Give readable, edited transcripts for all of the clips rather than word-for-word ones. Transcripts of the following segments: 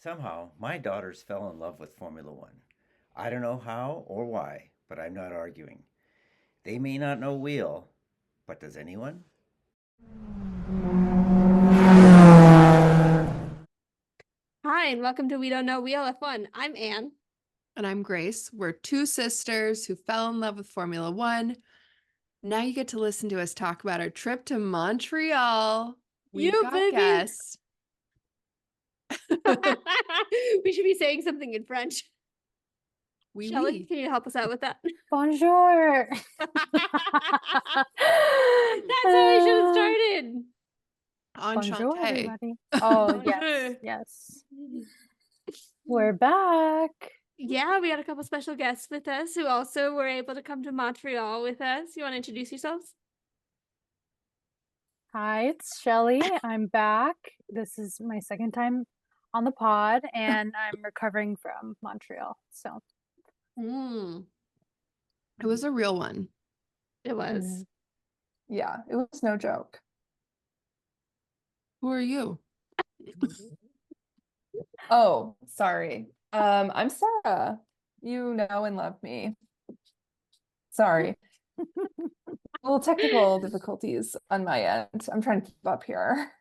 Somehow, my daughters fell in love with Formula One. I don't know how or why, but I'm not arguing. They may not know wheel, but does anyone? Hi, and welcome to We Don't Know We All Have Fun. I'm Anne. And I'm Grace. We're two sisters who fell in love with Formula One. Now you get to listen to us talk about our trip to Montreal. We've You, got baby. guests. We should be saying something in French. Oui, Shelley, oui. can you help us out with that? Bonjour. That's how we should have started. Bonjour, Enchanté. everybody. Oh, Bonjour. yes. We're back. Yeah, we got a couple special guests with us who also were able to come to Montreal with us. You want to introduce yourselves? Hi, it's Shelly. I'm back. This is my second time on the pod, and I'm recovering from Montreal. So It was a real one. It was. Yeah, it was no joke. Who are you? Oh, sorry. I'm Sarah. You know and love me. Sorry. Little technical difficulties on my end. I'm trying to keep up here.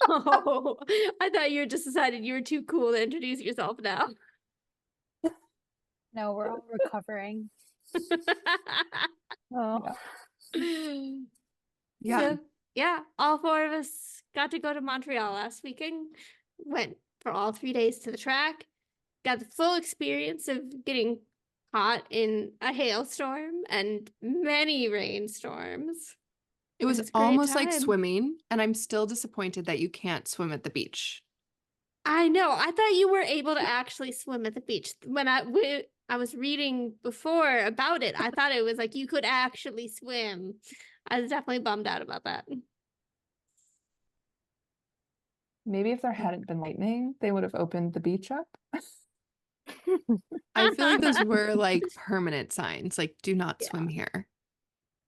Oh, I thought you just decided you were too cool to introduce yourself now. no, we're all recovering. Oh, Yeah. So, yeah, all four of us got to go to Montreal last weekend. Went for all 3 days to the track. Got the full experience of getting caught in a hailstorm and many rainstorms. It was was a great almost like time. swimming, and I'm still disappointed that you can't swim at the beach. I know. I thought you were able to actually swim at the beach. When I was reading before about it, I thought it was like you could actually swim. I was definitely bummed out about that. Maybe if there hadn't been lightning, they would have opened the beach up. I feel like those were like permanent signs, like do not swim here.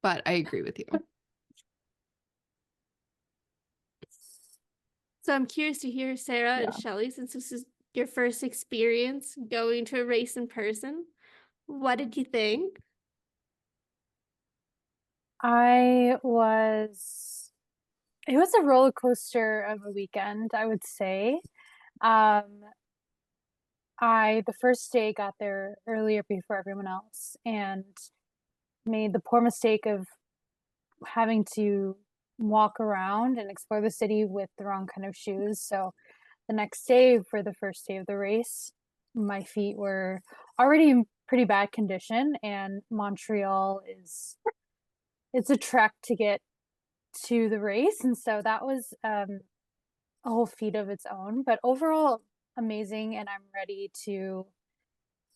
But I agree with you. So I'm curious to hear Sarah and Yeah. Shelly, since this is your first experience going to a race in person. What did you think? it was a roller coaster of a weekend, I would say. The first day got there earlier before everyone else and made the poor mistake of having to walk around and explore the city with the wrong kind of shoes. So the next day, for the first day of the race, my feet were already in pretty bad condition, and Montreal it's a trek to get to the race, and so that was a whole feat of its own. But overall, amazing, and I'm ready to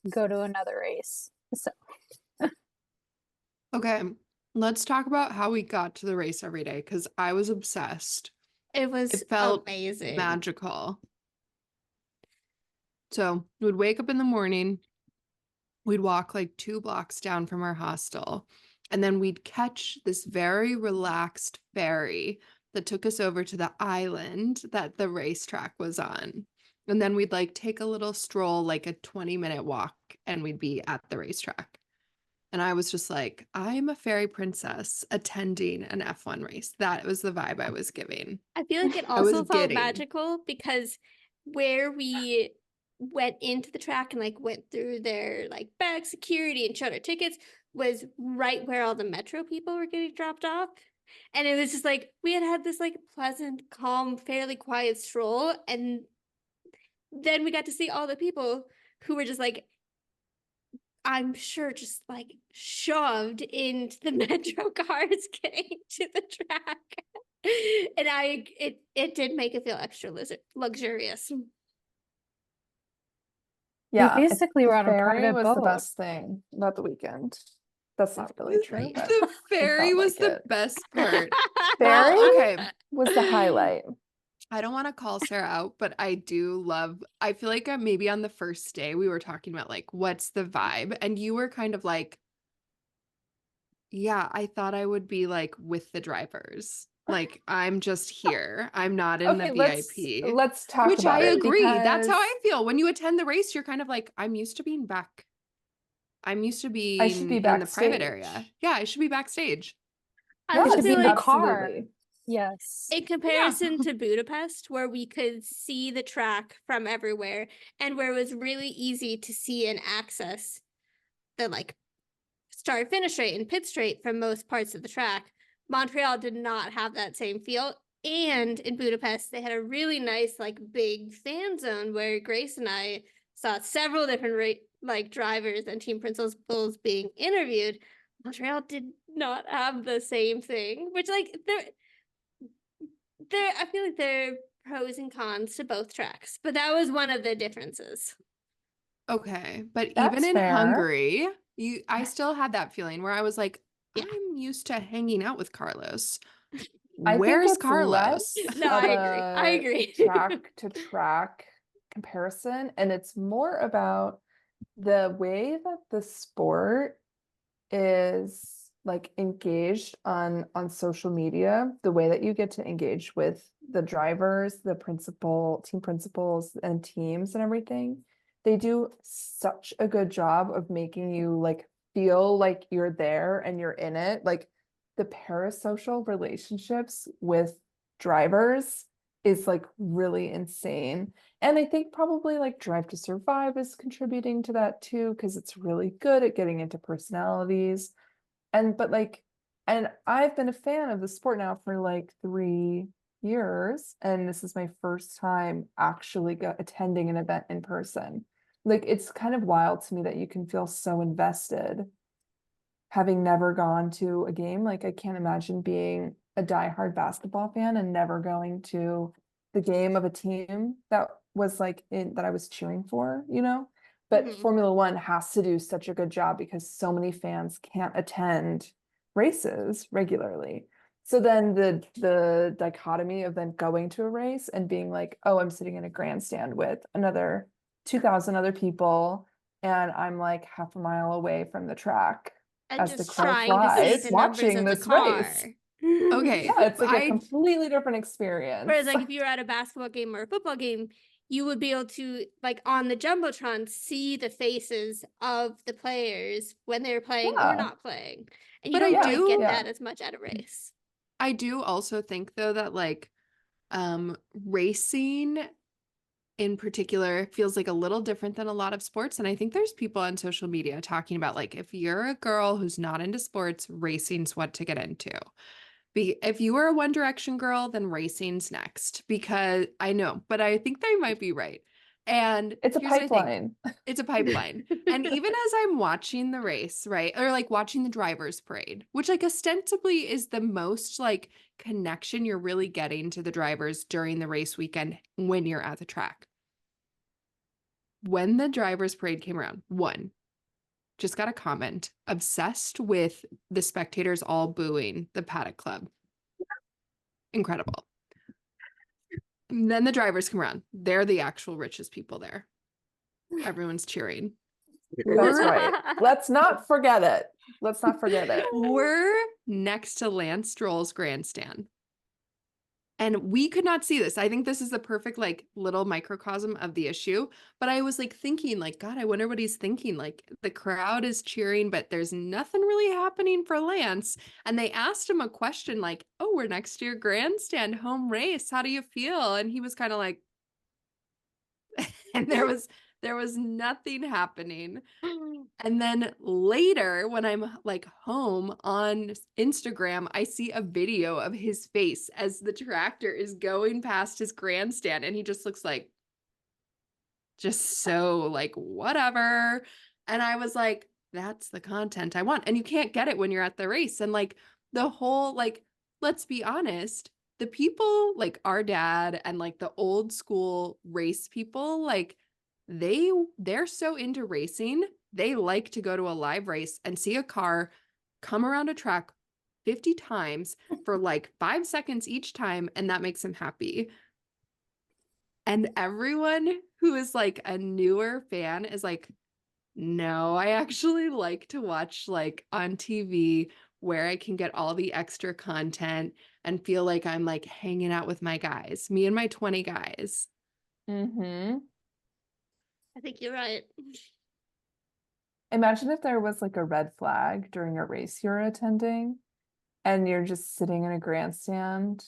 go to another race. So Okay, let's talk about how we got to the race every day because I was obsessed. It was It felt amazing. magical. So we'd wake up in the morning, we'd walk like 2 blocks down from our hostel, and then we'd catch this very relaxed ferry that took us over to the island that the racetrack was on. And then we'd like take a little stroll, like a 20-minute walk, and we'd be at the racetrack. And I was just like, I'm a fairy princess attending an F1 race. That was the vibe I was giving. I feel like it I was also felt giddy. magical because where we went into the track and like went through their like bag security and showed our tickets was right where all the metro people were getting dropped off. And it was just like we had this like pleasant, calm, fairly quiet stroll, and then we got to see all the people who were just like, I'm sure, just like shoved into the metro cars getting to the track. And it did make it feel extra luxurious. Yeah, basically the were on a ferry private was the boat. best thing about the weekend. That's not really true, but The ferry felt was like the it. best part. Ferry Okay, was the highlight. I don't want to call Sarah out, but I do love, I feel like maybe on the first day we were talking about like, what's the vibe? And you were kind of like, yeah, I thought I would be like with the drivers. Like, I'm just here. I'm not in the VIP. Let's talk Which about I it agree. That's how because I feel. When you attend the race, you're kind of like, I'm used to being back. I'm used to I should be being in the private area. backstage. Yeah, I should be backstage. I It also should be feel in the like car. absolutely. Yes. in comparison to Budapest, where we could see the track from everywhere and where it was really easy to see and access the like start finish straight and pit straight from most parts of the track, Montreal did not have that same feel. And in Budapest, they had a really nice, like, big fan zone where Grace and I saw several different like drivers and team principals being interviewed. Montreal did not have the same thing, which like there I feel like there are pros and cons to both tracks, but that was one of the differences. Okay. But That's even in fair. Hungary, I still had that feeling where I was like, Yeah. I'm used to hanging out with Carlos. I think Where's it's Carlos? less No, of I a agree. track to track comparison, and it's more about the way that the sport is like engaged on social media, the way that you get to engage with the drivers, the team principals and teams and everything. They do such a good job of making you like feel like you're there and you're in it. Like the parasocial relationships with drivers is like really insane. And I think probably like Drive to Survive is contributing to that too, because it's really good at getting into personalities. And I've been a fan of the sport now for like 3 years, and this is my first time actually attending an event in person. Like it's kind of wild to me that you can feel so invested having never gone to a game. Like I can't imagine being a diehard basketball fan and never going to the game of a team that was like that I was cheering for, you know? But Mhm. Formula One has to do such a good job because so many fans can't attend races regularly. So then the dichotomy of then going to a race and being like, oh, I'm sitting in a grandstand with another 2,000 other people, and I'm like half a mile away from the track And as the just crow trying to see flies, the numbers watching of the this car. race. Okay. Yeah, it's like a I completely different experience. Whereas, like, if you were at a basketball game or a football game, you would be able to, like, on the Jumbotron, see the faces of the players when they were playing or Yeah. not playing. And you But I don't really get do- that as much at a race. I do also think though that like racing in particular feels like a little different than a lot of sports. And I think there's people on social media talking about like if you're a girl who's not into sports, racing's what to get into. If you were a One Direction girl, then racing's next, because I know, but I think they might be right. And It's a here's the thing. pipeline. It's a pipeline. And even as I'm watching the race, right? Or like watching the driver's parade, which like ostensibly is the most like connection you're really getting to the drivers during the race weekend when you're at the track. When the driver's parade came around, just got a comment, obsessed with the spectators all booing the Paddock Club. Incredible. And then the drivers come around. They're the actual richest people there. Everyone's cheering. That's right. Let's not forget it. Let's not forget it. We're next to Lance Stroll's grandstand. And we could not see this. I think this is the perfect like little microcosm of the issue. But I was like thinking like, God, I wonder what he's thinking. Like the crowd is cheering, but there's nothing really happening for Lance. And they asked him a question like, oh, we're next to your grandstand home race. How do you feel? And he was kind of like, and there was nothing happening. And then later, when I'm like home on Instagram, I see a video of his face as the tractor is going past his grandstand. And he just looks like, just so like, whatever. And I was like, that's the content I want. And you can't get it when you're at the race. And like the whole, like, let's be honest, the people like our dad and like the old school race people, like they're so into racing. They like to go to a live race and see a car come around a track 50 times for like 5 seconds each time, and that makes them happy. And everyone who is like a newer fan is like, no, I actually like to watch like on TV where I can get all the extra content and feel like I'm like hanging out with my guys, me and my 20 guys. Mm-hmm. I think you're right. Imagine if there was like a red flag during a race you're attending and you're just sitting in a grandstand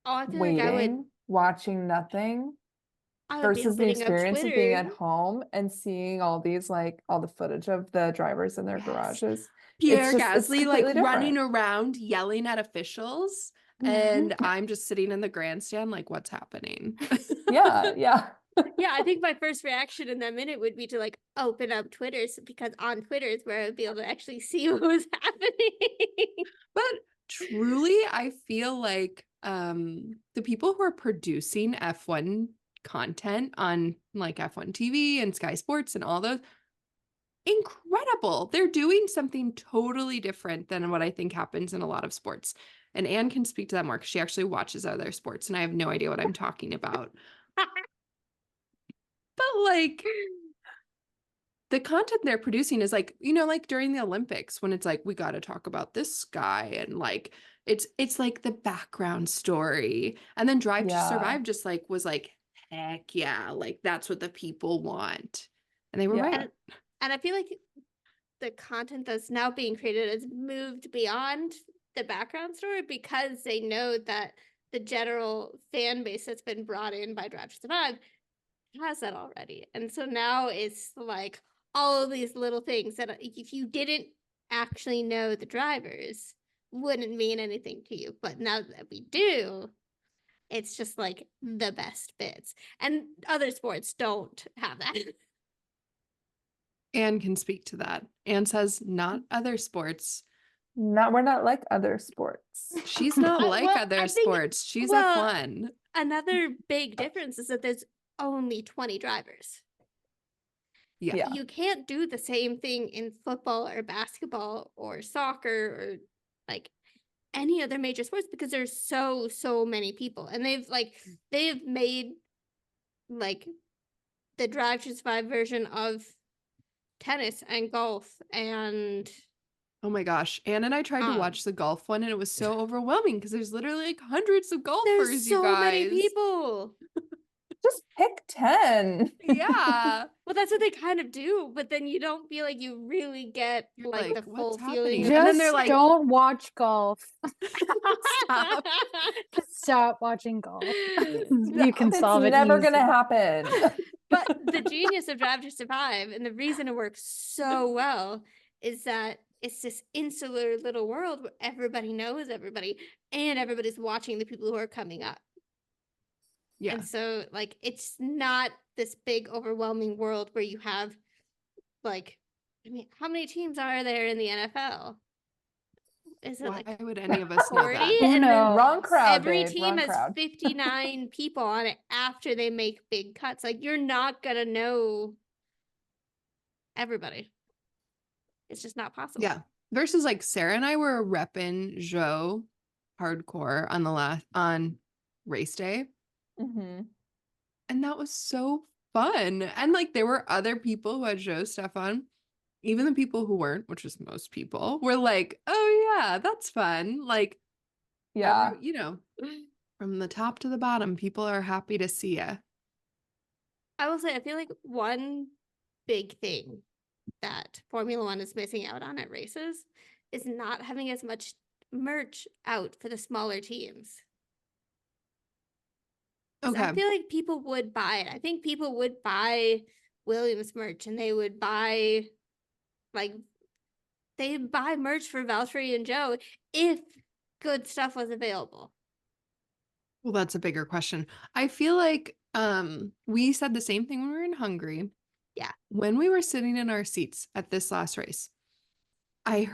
Oh, I feel like waiting, watching nothing I would be versus the opening up experience of being at Twitter. home and seeing all these like all the footage of the drivers in their Yes. garages. Pierre It's Gasly like completely running different. around yelling at officials, and I'm just sitting in the grandstand like, what's happening? Yeah, yeah. Yeah, I think my first reaction in that minute would be to like open up Twitter because on Twitter is where I'd be able to actually see what was happening. But truly, I feel like the people who are producing F1 content on like F1 TV and Sky Sports and all those, incredible. They're doing something totally different than what I think happens in a lot of sports. And Anne can speak to that more because she actually watches other sports and I have no idea what I'm talking about. But like the content they're producing is like, you know, like during the Olympics when it's like, we got to talk about this guy, and like it's like the background story. And then Drive to Yeah. Survive just like was like, heck yeah, like that's what the people want. And they were Yeah. right. And I feel like the content that's now being created has moved beyond the background story because they know that the general fan base that's been brought in by Drive to Survive has that already. And so now it's like all of these little things that if you didn't actually know the drivers wouldn't mean anything to you. But now that we do, it's just like the best bits. And other sports don't have that. Anne can speak to that. Anne says, not other sports. We're not like other sports. She's not like Well, other I think- sports. She's well, F1. Another big difference is that there's only 20 drivers. Yeah. Yeah. You can't do the same thing in football or basketball or soccer or like any other major sports because there's so many people, and they've made like the Drive to Survive version of tennis and golf and Oh my gosh. Anne and I tried to watch the golf one and it was so overwhelming because there's literally like hundreds of golfers, there's you so guys. many people. Just pick 10. Yeah. Well, that's what they kind of do, but then you don't feel like you really get You're like the like, full what's feeling. happening? of- And then Just they're like, don't watch golf. stop. Stop watching golf. You can It's solve it never easy. gonna happen. But the genius of Drive to Survive and the reason it works so well is that it's this insular little world where everybody knows everybody and everybody's watching the people who are coming up. Yeah. And so like it's not this big overwhelming world where you have like, I mean, how many teams are there in the NFL? Is it Why like would any of us know 40? that? Who And then knows? Wrong crowd, every babe. team Wrong has crowd. 59 people on it after they make big cuts. Like you're not gonna know everybody. It's just not possible. Yeah. Versus like Sarah and I were repping Joe hardcore on race day. Mm-hmm. And that was so fun. And like there were other people who had Joe stuff on. Even the people who weren't, which is most people, were like, oh yeah, that's fun. Like, Yeah. you know, from the top to the bottom, people are happy to see you. I will say, I feel like one big thing that Formula One is missing out on at races is not having as much merch out for the smaller teams. 'Cause Okay. I feel like people would buy it. I think people would buy Williams merch and they would buy they'd buy merch for Valtteri and Joe if good stuff was available. Well, that's a bigger question. I feel like we said the same thing when we were in Hungary. Yeah. When we were sitting in our seats at this last race, I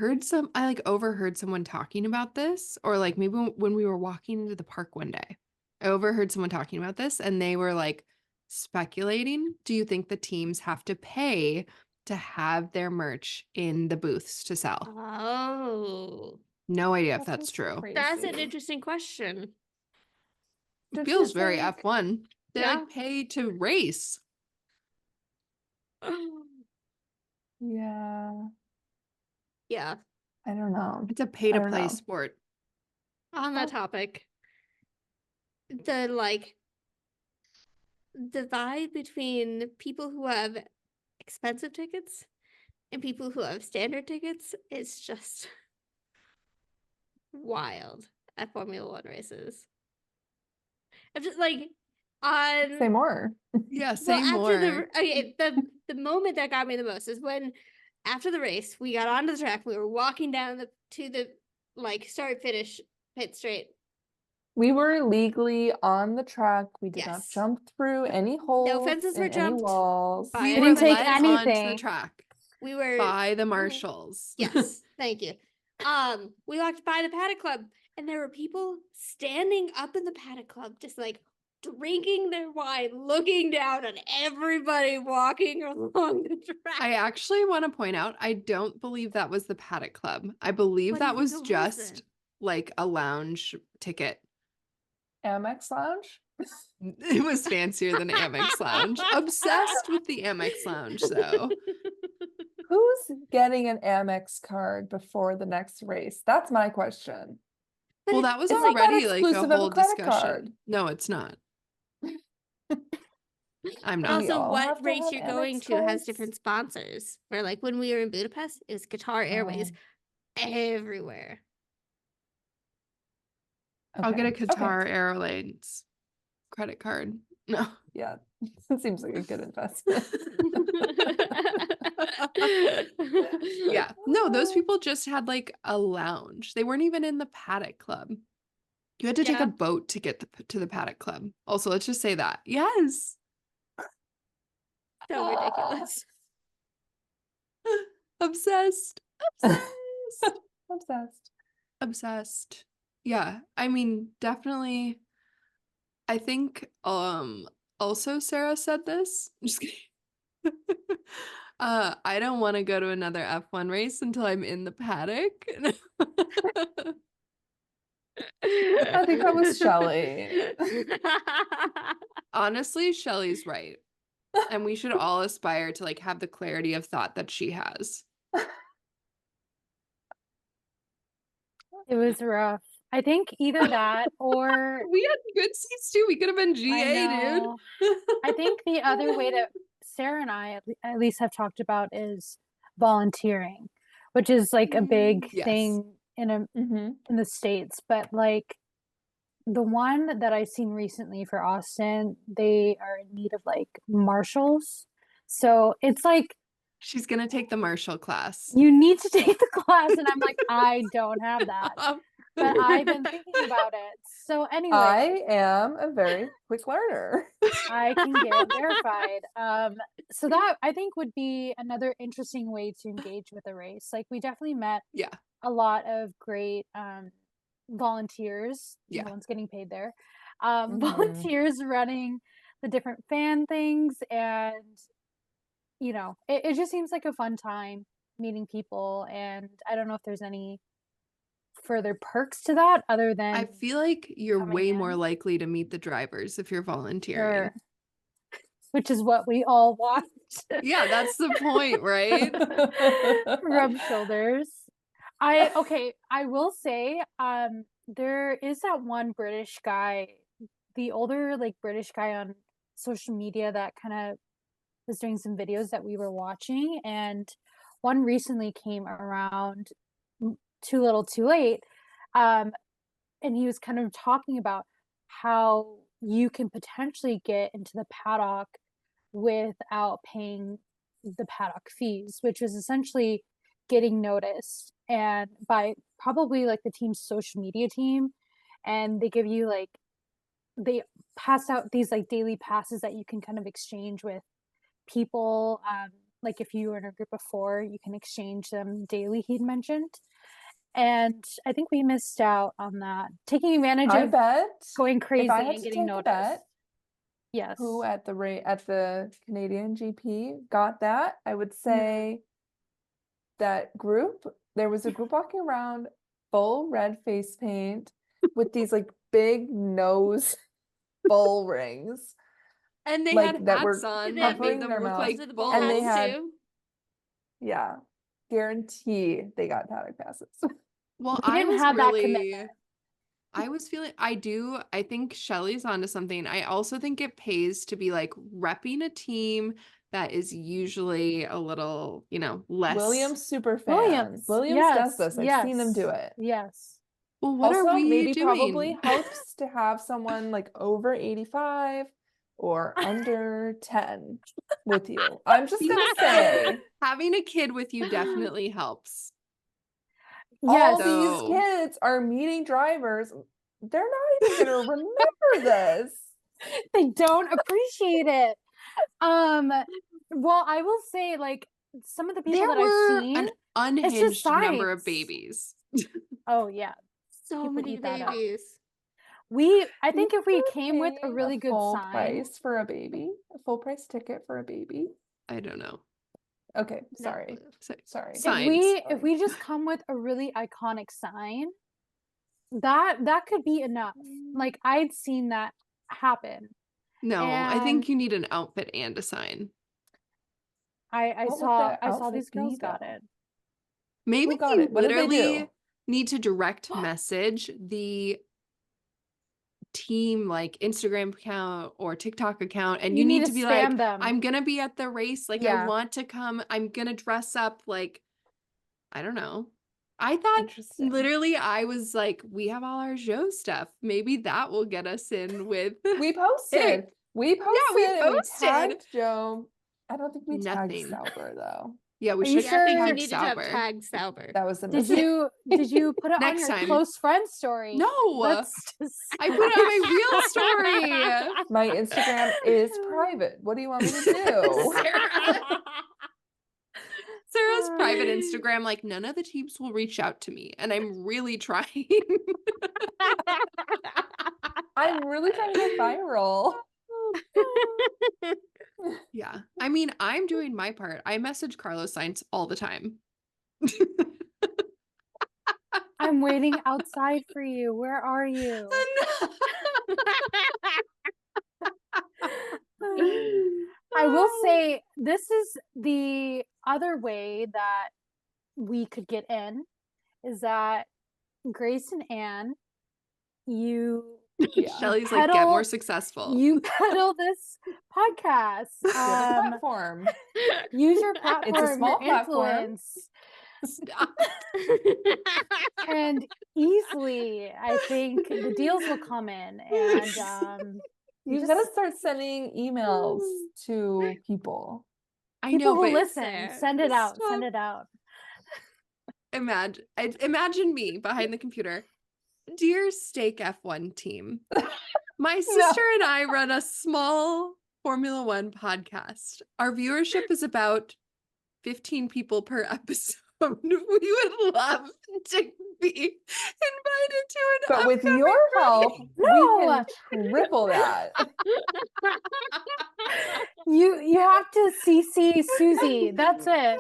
like overheard someone talking about this, or like maybe when we were walking into the park one day, I overheard someone talking about this and they were like speculating, do you think the teams have to pay to have their merch in the booths to sell? Oh, No idea if That that's seems true. that's an crazy. interesting question. It Don't feels you very think- F1. They Yeah. like pay to race. Yeah. Yeah. I don't know. It's a pay to I don't play know. sport. On that topic, the divide between people who have expensive tickets and people who have standard tickets is just wild at Formula One races. I'm just like Say on more. Yeah, well say after more. the moment that got me the most is when after the race we got onto the track, we were walking down to the start finish pit straight. We were legally on the track. We did not Yes. jump through any holes fences were in any jumped walls. by We I were didn't take led onto the anything. track We were by the marshals. Yes, thank you. We walked by the paddock club, and there were people standing up in the paddock club, just like drinking their wine, looking down on everybody walking along the track. I actually want to point out, I don't believe that was the Paddock Club. I believe What that do you was think it was just then? like a lounge ticket. Amex Lounge? It was fancier than Amex Lounge. Obsessed with the Amex Lounge, though. Who's getting an Amex card before the next race? That's my question. But Well, that was It's not that already like a exclusive of a whole credit discussion. card. No, it's not. I'm But not. We also, all what have to race have you're going Amex to has cards? different sponsors. Where like when we were in Budapest, it was Qatar Airways everywhere. I'll get a Okay. Qatar Airlines credit card. No. Yeah, it seems like a good investment. Yeah. No, those people just had like a lounge. They weren't even in the Paddock Club. You had to take Yeah. a boat to get to the Paddock Club. Also, let's just say that. Yes. So ridiculous. Obsessed. Obsessed. Obsessed. Obsessed. Yeah. I mean, definitely. I think also Sarah said this. I'm just kidding. I don't want to go to another F1 race until I'm in the paddock. I think that was Shelley. Honestly, Shelley's right. And we should all aspire to like have the clarity of thought that she has. It was rough. I think either that or We had good seats too. We could have been I GA, know. I think the other way that Sarah and I at least have talked about is volunteering, which is like a big Yes. thing in the States. But like the one that I've seen recently for Austin, they are in need of like marshals. So it's like She's gonna take the Marshall class. you need to take the class, and I'm like, I don't have that. But I've been thinking about it. So anyway, I am a very quick learner. I can get verified. So that I think would be another interesting way to engage with a race. Like we definitely met Yeah. a lot of great volunteers. Yeah. No one's getting paid there. Mhm. Volunteers running the different fan things, and you know, it just seems like a fun time meeting people. And I don't know if there's any further perks to that other than I feel like you're coming way in. more likely to meet the drivers if you're volunteering. Sure. Which is what we all want. Yeah, that's the point, right? Rub shoulders. I will say, there is that one British guy, the older like British guy on social media that kind of was doing some videos that we were watching, and one recently came around too little too late. And he was kind of talking about how you can potentially get into the paddock without paying the paddock fees, which is essentially getting noticed and by probably like the team's social media team, and they give you like they pass out these like daily passes that you can kind of exchange with people. Like if you were in a group of 4, you can exchange them daily, he'd mentioned. And I think we missed out on that, taking advantage I of bet going crazy if I had and to getting take a noticed. bet, Yes. who at the Canadian GP got that, I would say that group, there was a group walking around full red face paint with these like big nose bull rings. And they Like, had that hats were on Did they that have made covering them their look mouth, like the bulls. and they hats had too? yeah, guarantee they got paddock passes. Well, We I didn't was have that really, commitment. I think Shelly's onto something. I also think it pays to be like repping a team that is usually a little, less. Williams super fan. Williams. Williams Yes. does this. I've seen them do yes, it. Yes. Well, what are Also, we maybe doing? probably helps to have someone like over 85 or under 10 with you. I'm just gonna say Having a kid with you definitely helps. all Yes. these So- kids are meeting drivers. They're not even gonna remember this. They don't appreciate it. Well, I will say, like, some of the people There that were I've seen. an just unhinged number of signs. babies. Oh yeah. So People many eat that up. babies. I think if we You're came with a paying really good full sign. price for a baby, a full price ticket for a baby. I don't know. Okay, No sorry. clue. So- Sorry. Signs. If we just come with a really iconic sign, that could be enough. Like, I'd seen that happen. No, I think And- you need an outfit and a sign. I What would saw the these outfit girls be, got though? it. Maybe got you it? What did they literally do? need to direct message the team like Instagram account or TikTok account, and you need to be like, spam them. I'm gonna be at the race. Like, I Yeah. want to come. I'm gonna dress up. Like, I don't know. I thought Interesting. literally, I was like, we have all our show stuff. Maybe that will get us in with. We posted. We posted. we And we posted. tagged Joe. I don't think we Nothing. tagged Sauber though. Yeah, we Are you should Yeah, I think tag you needed to have Sauber. tagged Sauber. That was the Did mistake. you put it on Next your time. close friend story? No, Let's just... I put it on my real story. My Instagram is private. What do you want me to do? Sarah's private Instagram, like, none of the teams will reach out to me, and I'm really trying. I'm really trying to get viral. Yeah, I mean, I'm doing my part. I message Carlos Sainz all the time. I'm waiting outside for you. Where are you? I will say this is the other way that we could get in, is that Grace and Anne, you Yeah. Shelly's like, get more Pedal- successful. you peddle this podcast. Give a platform. Use your platform, small your platform. influence, Stop. and easily, I think the deals will come in. And You just- gotta start sending emails to people. I people know, who but listen, Sarah, send it out. stop. Send it out. imagine me behind the computer. Dear Steak F1 team, my sister and I run a small Formula One podcast. Our viewership is about 15 people per episode. We would love to be invited to an But with upcoming your help, race. we No! can triple that. You have to CC Susie. That's it.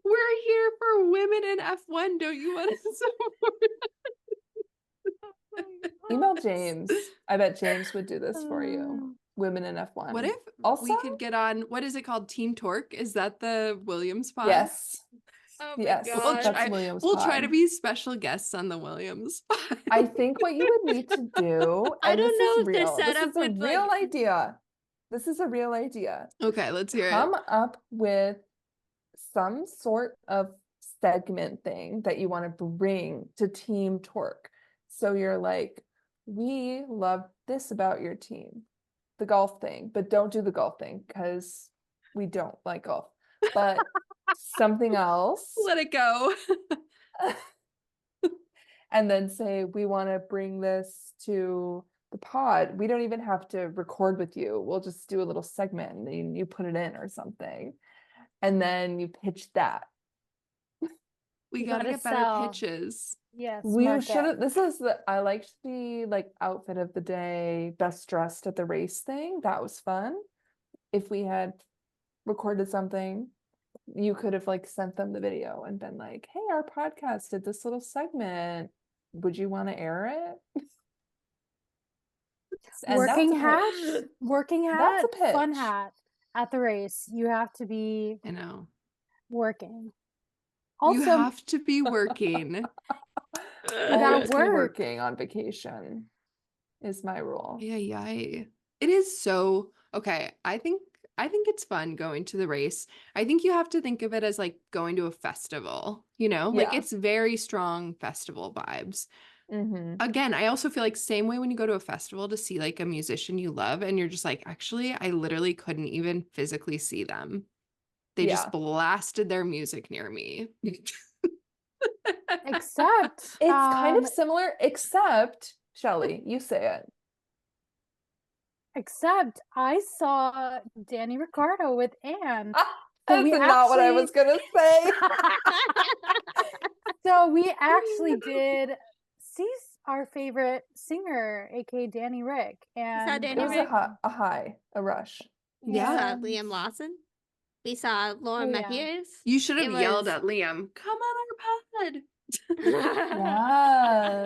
We're here for women in F1. Don't you want to support? Email James. I bet James would do this for you. Women in F1. What if Also, we could get on, what is it called? Team Torque? Is that the Williams pod? yes, Oh my yes, gosh. that's Williams. We'll try to pod. be special guests on the Williams pod. I think what you would need to do, I and don't this know is if they're real. set This up is a with, real like- idea. This is a real idea. Okay, let's hear Come it. up with some sort of segment thing that you want to bring to Team Torque. So you're like, we love this about your team, the golf thing, but don't do the golf thing because we don't like golf. But something else. Let it go. And then say, we want to bring this to the pod. We don't even have to record with you. We'll just do a little segment and then you put it in or something. And then you pitch that. We You gotta gotta get better sell. pitches. Yes. We market. should have, this is I liked the like outfit of the day, best dressed at the race thing. That was fun. If we had recorded something, you could have like sent them the video and been like, hey, our podcast did this little segment. Would you want to air it? And that's Working a hat, pitch. working That's hat, a fun pitch. hat at the race. You have to be I know. working. You Also, have to be working. gotta Always be work. working on vacation is my rule. Yeah. It is so okay. I think it's fun going to the race. I think you have to think of it as like going to a festival, like Yeah. it's very strong festival vibes. Mm-hmm. Again, I also feel like same way when you go to a festival to see like a musician you love and you're just like, actually, I literally couldn't even physically see them. They Yeah. just blasted their music near me. except It's kind of similar, except, Shelley, you say it. except I saw Danny Ricardo with Anne. That's we not what I was gonna say. So we actually did see our favorite singer, aka Danny Rick, and Danny It was Rick? a rush. We saw and- Liam Lawson. We saw Lauren Oh, yeah. Matthews. You should have It yelled was- at Liam, come on our pod.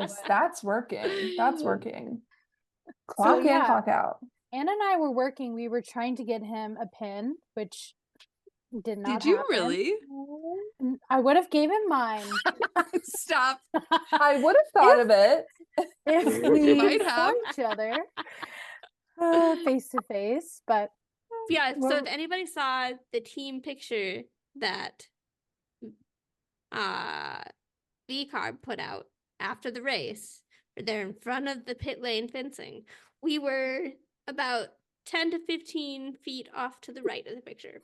Yes, that's working. That's working. Clock in, yeah. clock out. Anne and I were working. We were trying to get him a pin, which did not Did you happen. really? I would have gave him mine Stop. I would have thought of it. if You we might saw have. each other face to face. But Yeah, so Well- if anybody saw the team picture that V-Carb put out after the race, they're in front of the pit lane fencing. We were about 10 to 15 feet off to the right of the picture.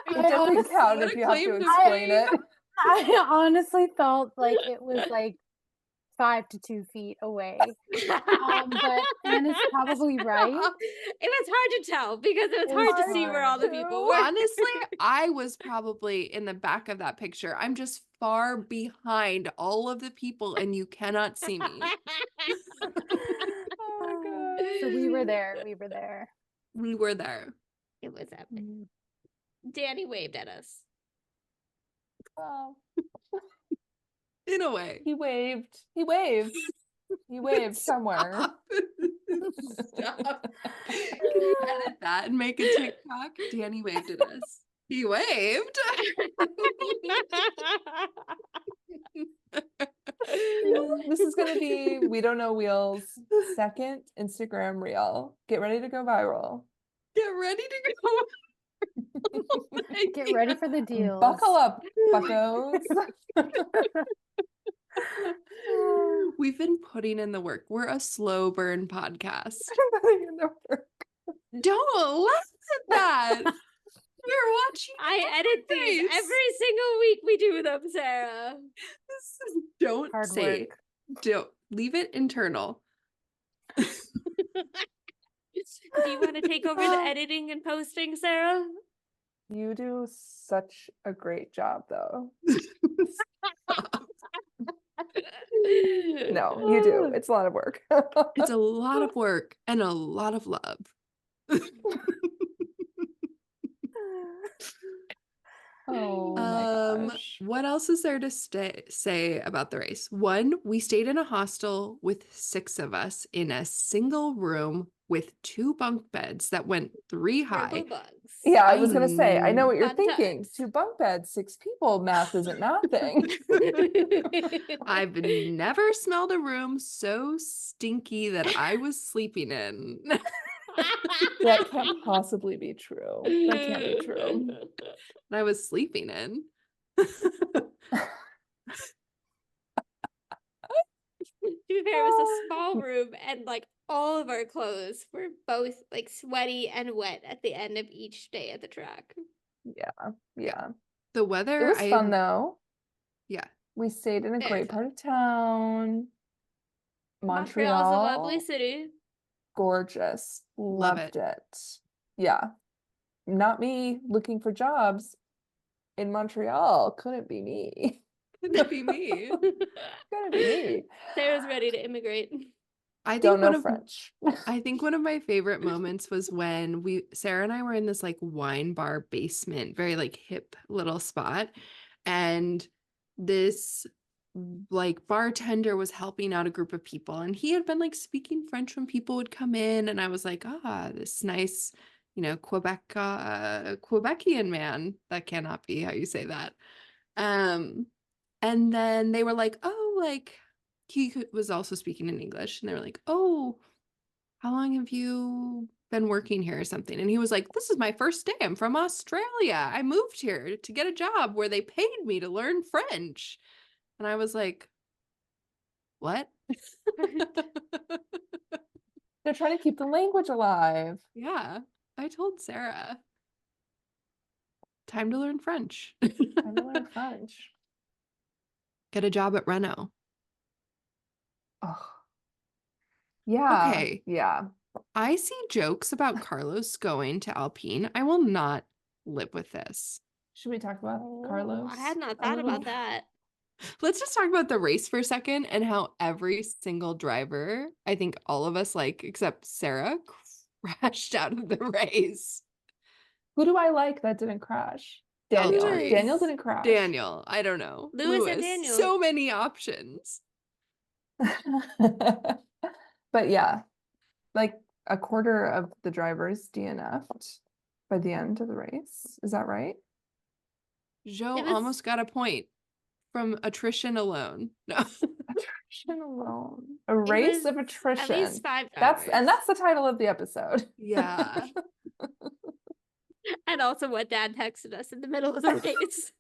It doesn't count What if a you have claim to to explain fame. it. I honestly felt like it was like 5 to 2 feet away. But Anne is probably right. It was hard to tell because it was It was hard to see where all the hard people to- were. Honestly, I was probably in the back of that picture. I'm just far behind all of the people and you cannot see me. Oh my God. So we were there. We were there. We were there. It was epic. Danny waved at us. Wow. In a way. He waved. He waved. He waved somewhere. Stop. Can you edit that and make a TikTok? Danny waved at us. He waved. This is gonna be We Don't Know Wheels' second Instagram reel. Get ready to go viral. Get ready to go. Oh my Get ready God. for the deals. Buckle up, buckos. We've been putting in the work. We're a slow burn podcast. Don't laugh at that. We're watching. I edit these face. every single week. We do them, Sarah. Don't Hard say. work. Don't leave it internal. Do you want to take over the editing and posting, Sarah? You do such a great job, though. No, you do. It's a lot of work. It's a lot of work and a lot of love. Oh my gosh. What else is there to say about the race? One, we stayed in a hostel with 6 of us in a single room with 2 bunk beds that went 3 high. Purple bugs. Yeah, I was gonna say, I know what you're Fun thinking. times. 2 bunk beds, 6 people, math isn't mathing. I've never smelled a room so stinky that I was sleeping in. That can't possibly be true. That can't be true. That I was sleeping in. To be fair, it was a small room, and like all of our clothes were both like sweaty and wet at the end of each day at the track. Yeah. The weather, It was fun though. Yeah. We stayed in a Very great fun. part of town. Montreal's a Montreal, lovely city. gorgeous. Love Loved it. Yeah. Not me looking for jobs in Montreal. Couldn't be me. Couldn't be me. Couldn't be me. Sarah's ready to immigrate. I think Don't one know of French. I think one of my favorite moments was when Sarah and I were in this like wine bar basement, very like hip little spot. And this like bartender was helping out a group of people. And he had been like speaking French when people would come in. And I was like, this nice Quebecian man. That cannot be how you say that. And then they were like, oh, like was also speaking in English, and they were like, oh, how long have you been working here or something? And he was like, this is my first day. I'm from Australia. I moved here to get a job where they paid me to learn French. And I was like, what? They're trying to keep the language alive. Yeah, I told Sarah, time to learn French. Time to learn French. Get a job at Renault. Oh, yeah. Okay. Yeah. I see jokes about Carlos going to Alpine. I will not live with this. Should we talk about Oh, Carlos? I had not a thought little? about that. Let's just talk about the race for a second and how every single driver, I think all of us, like, except Sarah, crashed out of the race. Who do I like that didn't crash? Daniel. Valtteri. Daniel didn't crash. Daniel, I don't know. Lewis and Daniel. So many options. But yeah, like a quarter of the drivers DNF'd by the end of the race. Is that right? Joe It was- almost got a point from attrition alone. No. Attrition alone. A race was of attrition. At least 5 That's drivers. the title of the episode. Yeah. And also what Dad texted us in the middle of the race.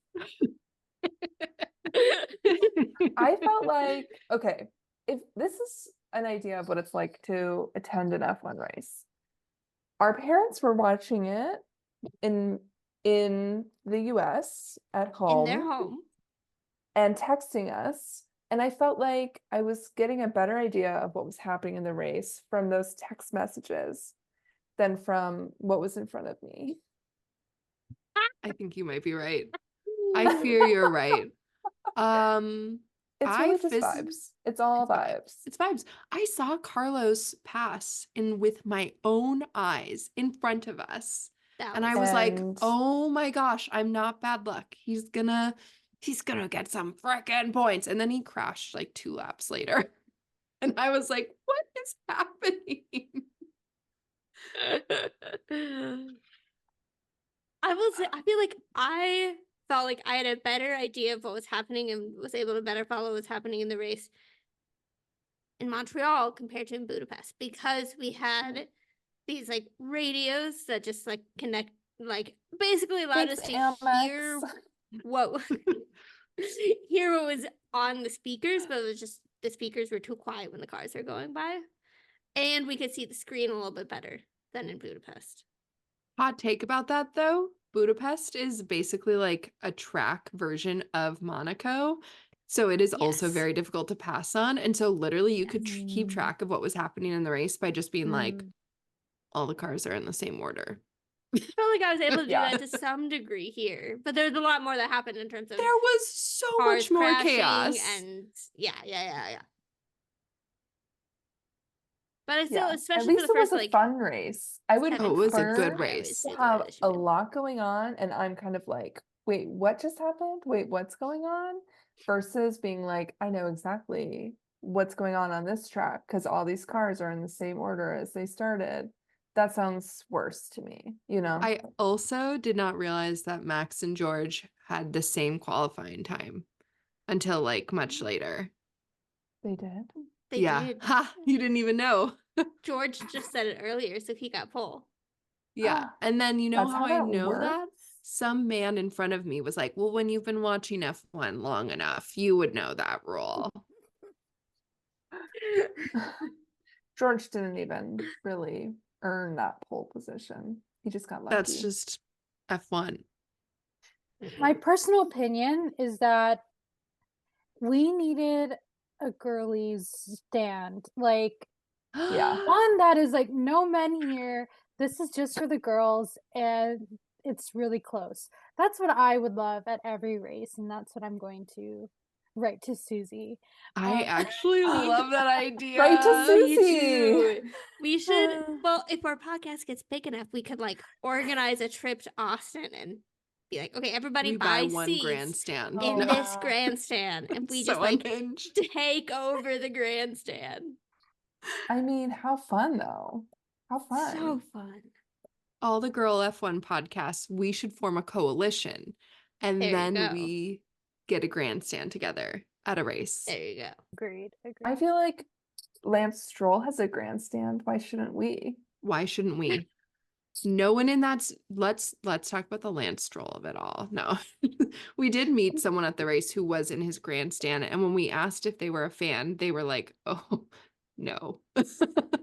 I felt like, okay, if this is an idea of what it's like to attend an F1 race, our parents were watching it in the US at in home their home. and texting us. And I felt like I was getting a better idea of what was happening in the race from those text messages than from what was in front of me. I think you might be right. I fear you're right. It's I really just phys- vibes. It's all vibes. It's vibes. I saw Carlos pass in with my own eyes in front of us. That And I was like, And- oh my gosh, I'm not bad luck. He's gonna get some frickin' points. And then he crashed like 2 laps later. And I was like, what is happening? I will say, I feel like I felt like I had a better idea of what was happening and was able to better follow what's happening in the race in Montreal compared to in Budapest, because we had these like radios that just like connect, like basically allowed us Thanks, to Amex. hear what hear what was on the speakers, but it was just the speakers were too quiet when the cars were going by, and we could see the screen a little bit better than in Budapest. Hot take about that though. Budapest is basically like a track version of Monaco. So it is also Yes. very difficult to pass on. And so literally you could keep Mm. track of what was happening in the race by just being like, Mm. all the cars are in the same order. I felt like I was able to do Yeah. that to some degree here, but there's a lot more that happened in terms of There was so cars much more crashing chaos. and yeah. But I still, Yeah. At especially least for the it was first a like fun race. I would seven Oh, it was a prefer good I always race. do to the have British a one. lot going on, and I'm kind of like, wait, what just happened? Wait, what's going on? Versus being like, I know exactly what's going on this track because all these cars are in the same order as they started. That sounds worse to me, you know? I also did not realize that Max and George had the same qualifying time until like much later. They did. They Yeah. did. Ha, you didn't even know. George just said it earlier, so he got pole. Yeah. And then you know That's how how I that know that? works? Some man in front of me was like, well, when you've been watching F1 long enough, you would know that rule. George didn't even really earn that pole position. He just got lucky. That's just F1. My personal opinion is that we needed a girlies stand. Like, Yeah. one that is like, no men here. This is just for the girls, and it's really close. That's what I would love at every race, and that's what I'm going to write to Susie. I actually love that idea. Right to Me Susie. too. We should, well, if our podcast gets big enough, we could like organize a trip to Austin and be like, okay, everybody We buy buy one seats grandstand. in Oh, this wow. grandstand, and we So just like unhinged. take over the grandstand. I mean, how fun though. How fun. So fun. all the girl F1 podcasts, we should form a coalition, and There you then go. we get a grandstand together at a race. There you go. Agreed. I feel like Lance Stroll has a grandstand. Why shouldn't we? Why shouldn't we? No one in that's let's talk about the Lance Stroll of it all. No. We did meet someone at the race who was in his grandstand, and when we asked if they were a fan, they were like, "Oh, no."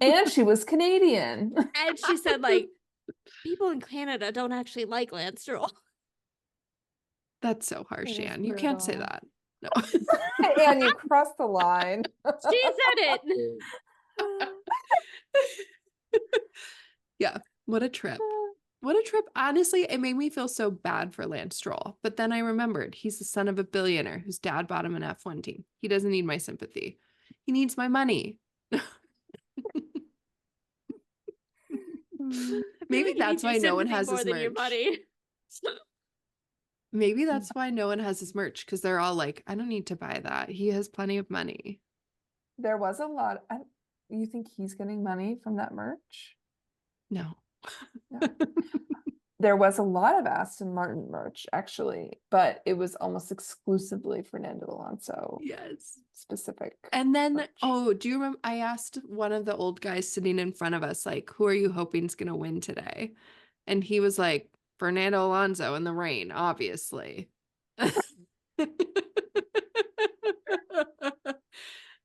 And she was Canadian. And she said, like, people in Canada don't actually like Lance Stroll. That's so harsh, It is Anne. You can't say brutal. that. No. And you crossed the line. She said it. Yeah, what a trip. What a trip. Honestly, it made me feel so bad for Lance Stroll. But then I remembered he's the son of a billionaire whose dad bought him an F1 team. He doesn't need my sympathy. He needs my money. Maybe that's why no one has his merch. Maybe that's why no one has his merch, because they're all like, I don't need to buy that. He has plenty of money. There was a lot. You think he's getting money from that merch? No. No. There was a lot of Aston Martin merch, actually, but it was almost exclusively Fernando Alonso Yes. specific. And then, merch. oh, do you remember? I asked one of the old guys sitting in front of us, like, who are you hoping is going to win today? And he was like, Fernando Alonso in the rain, obviously.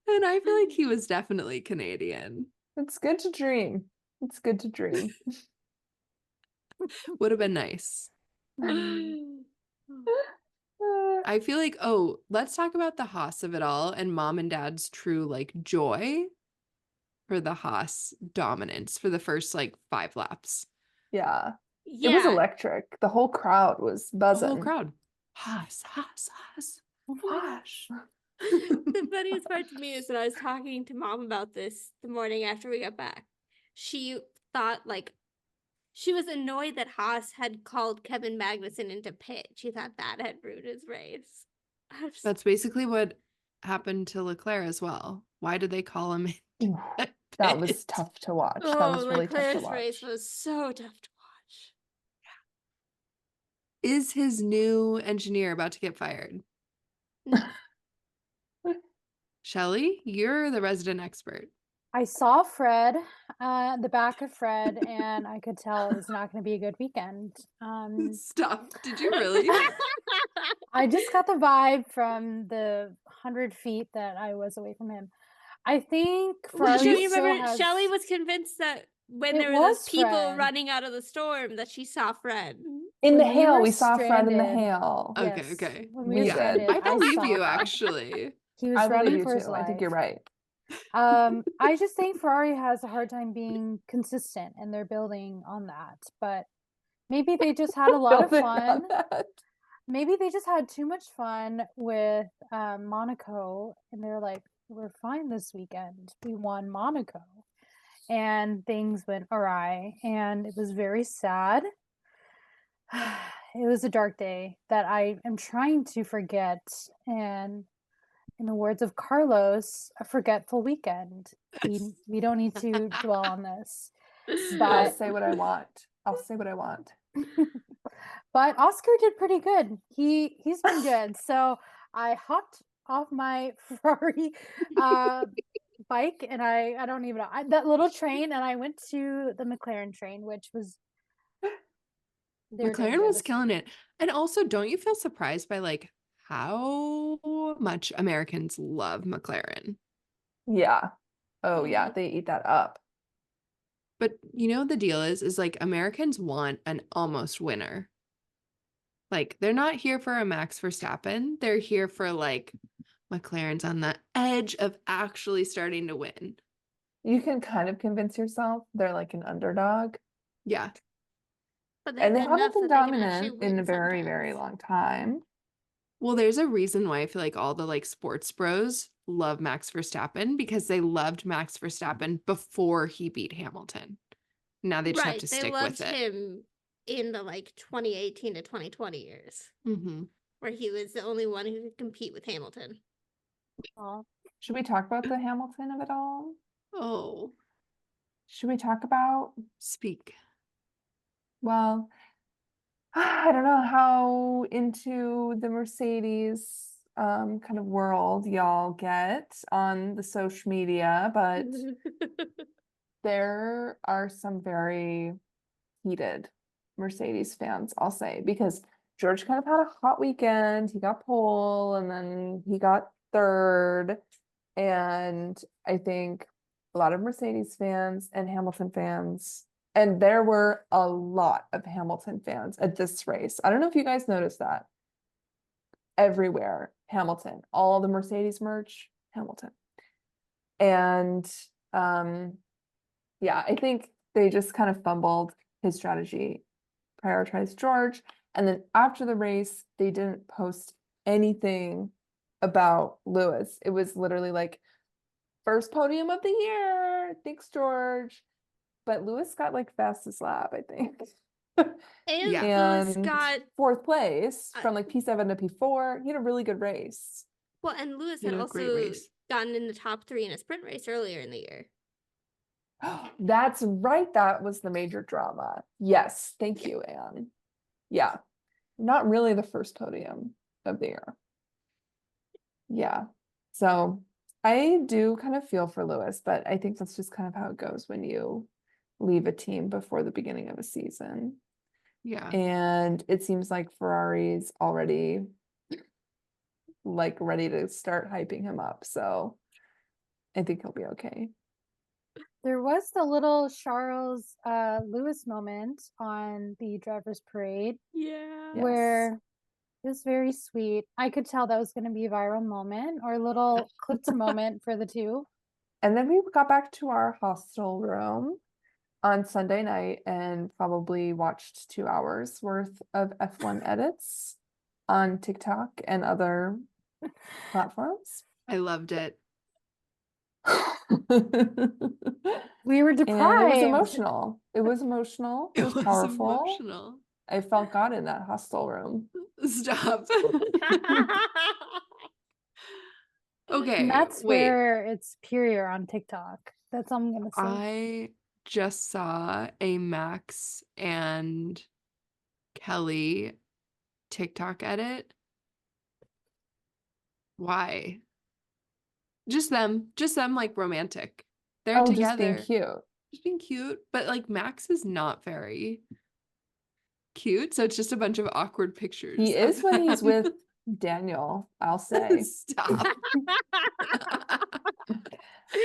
And I feel like he was definitely Canadian. It's good to dream. It's good to dream. Would have been nice. I feel like, oh, let's talk about the Haas of it all and mom and dad's true like joy for the Haas dominance for the first like 5 laps. Yeah. Yeah. It was electric. The whole crowd was The buzzing. whole crowd. Haas, Haas, Haas, Haas. The funniest part to me is when I was talking to mom about this the morning after we got back. She thought like she was annoyed that Haas had called Kevin Magnussen into pit. She thought that had ruined his race. That's basically what happened to Leclerc as well. Why did they call him in? Ooh, that was tough to watch. That was really tough to Leclerc's watch. race was so tough to watch. Is his new engineer about to get fired? No. Shelley, you're the resident expert. I saw Fred, the back of Fred, and I could tell it was not going to be a good weekend. Stop. Did you really? I just got the vibe from the 100 feet that I was away from him. I think Well, Ferrari you still remember has. Shelley was convinced that when It there were those was people Fred. running out of the storm that she saw Fred. In the When we hail, were we saw Fred in the stranded. hail. Okay, Yes, okay. when we We were did. stranded, I believe saw you him. actually. He was I believe running you for his too. I think life. you're right. I just think Ferrari has a hard time being consistent, and they're building on that. But maybe they just had a lot of Building on fun. that. Maybe they just had too much fun with Monaco, and they're like, "We're fine this weekend. We won Monaco," and things went awry, and it was very sad. It was a dark day that I am trying to forget, and in the words of Carlos, a forgetful weekend. We don't need to dwell on this. I'll But say what I want. I'll say what I want. but Oscar did pretty good. He's been good. So I hopped off my Ferrari bike, and I don't even know that little train, and I went to the McLaren train, which was they're doing McLaren good was this killing week. it. And also, don't you feel surprised by like how much Americans love McLaren? Yeah. Oh, yeah. They eat that up. But you know the deal is like Americans want an almost winner. Like they're not here for a Max Verstappen. They're here for like McLaren's on the edge of actually starting to win. You can kind of convince yourself they're like an underdog. Yeah. But And they they're haven't enough been that they can actually dominant in win a very, very sometimes. long time. Well, there's a reason why I feel like all the like sports bros love Max Verstappen because they loved Max Verstappen before he beat Hamilton. Now they just have to They stick loved with it. him in the like 2018 to 2020 years, Mm-hmm. where he was the only one who could compete with Hamilton. Aw. Should we talk about the Hamilton of it all? Oh, Should we talk about speak. Well, I don't know how into the Mercedes kind of world y'all get on the social media, but there are some very heated Mercedes fans, I'll say, because George kind of had a hot weekend. He got pole and then he got third. And I think a lot of Mercedes fans and Hamilton fans, and there were a lot of Hamilton fans at this race. I don't know if you guys noticed that. Everywhere, Hamilton, all the Mercedes merch, Hamilton. And yeah, I think they just kind of fumbled his strategy, prioritized George. And then after the race, they didn't post anything about Lewis. It was literally like, first podium of the year. Thanks, George. But Lewis got like fastest lap, I think. And Yeah. Lewis And got fourth place from like P7 to P4. He had a really good race. well, and Lewis He had had a great also race. gotten in the top 3 in a sprint race earlier in the year. That's right. That was the major drama. Yes. Thank you, Anne. Yeah. Not really the first podium of the year. Yeah. So I do kind of feel for Lewis, but I think that's just kind of how it goes when you leave a team before the beginning of a season. Yeah. And it seems like Ferrari's already like ready to start hyping him up. So I think he'll be okay. There was the little Charles Lewis moment on the driver's parade Yeah. Yes. where it was very sweet. I could tell that was going to be a viral moment or a little clipped moment for the two. And then we got back to our hostel room on Sunday night and probably watched 2 hours worth of F1 edits on TikTok and other platforms. I loved it. We were And it was deprived. emotional. It was emotional. It was powerful. Emotional. I felt God in that hostel room. Stop. Okay, And that's wait. where it's superior on TikTok. That's all I'm going to say. I just saw a Max and Kelly TikTok edit. Why? Just them like romantic. They're Oh, together. just being cute. Just being cute, but like Max is not very cute, so it's just a bunch of awkward pictures. He of is when he's them. with Daniel, I'll say. Stop.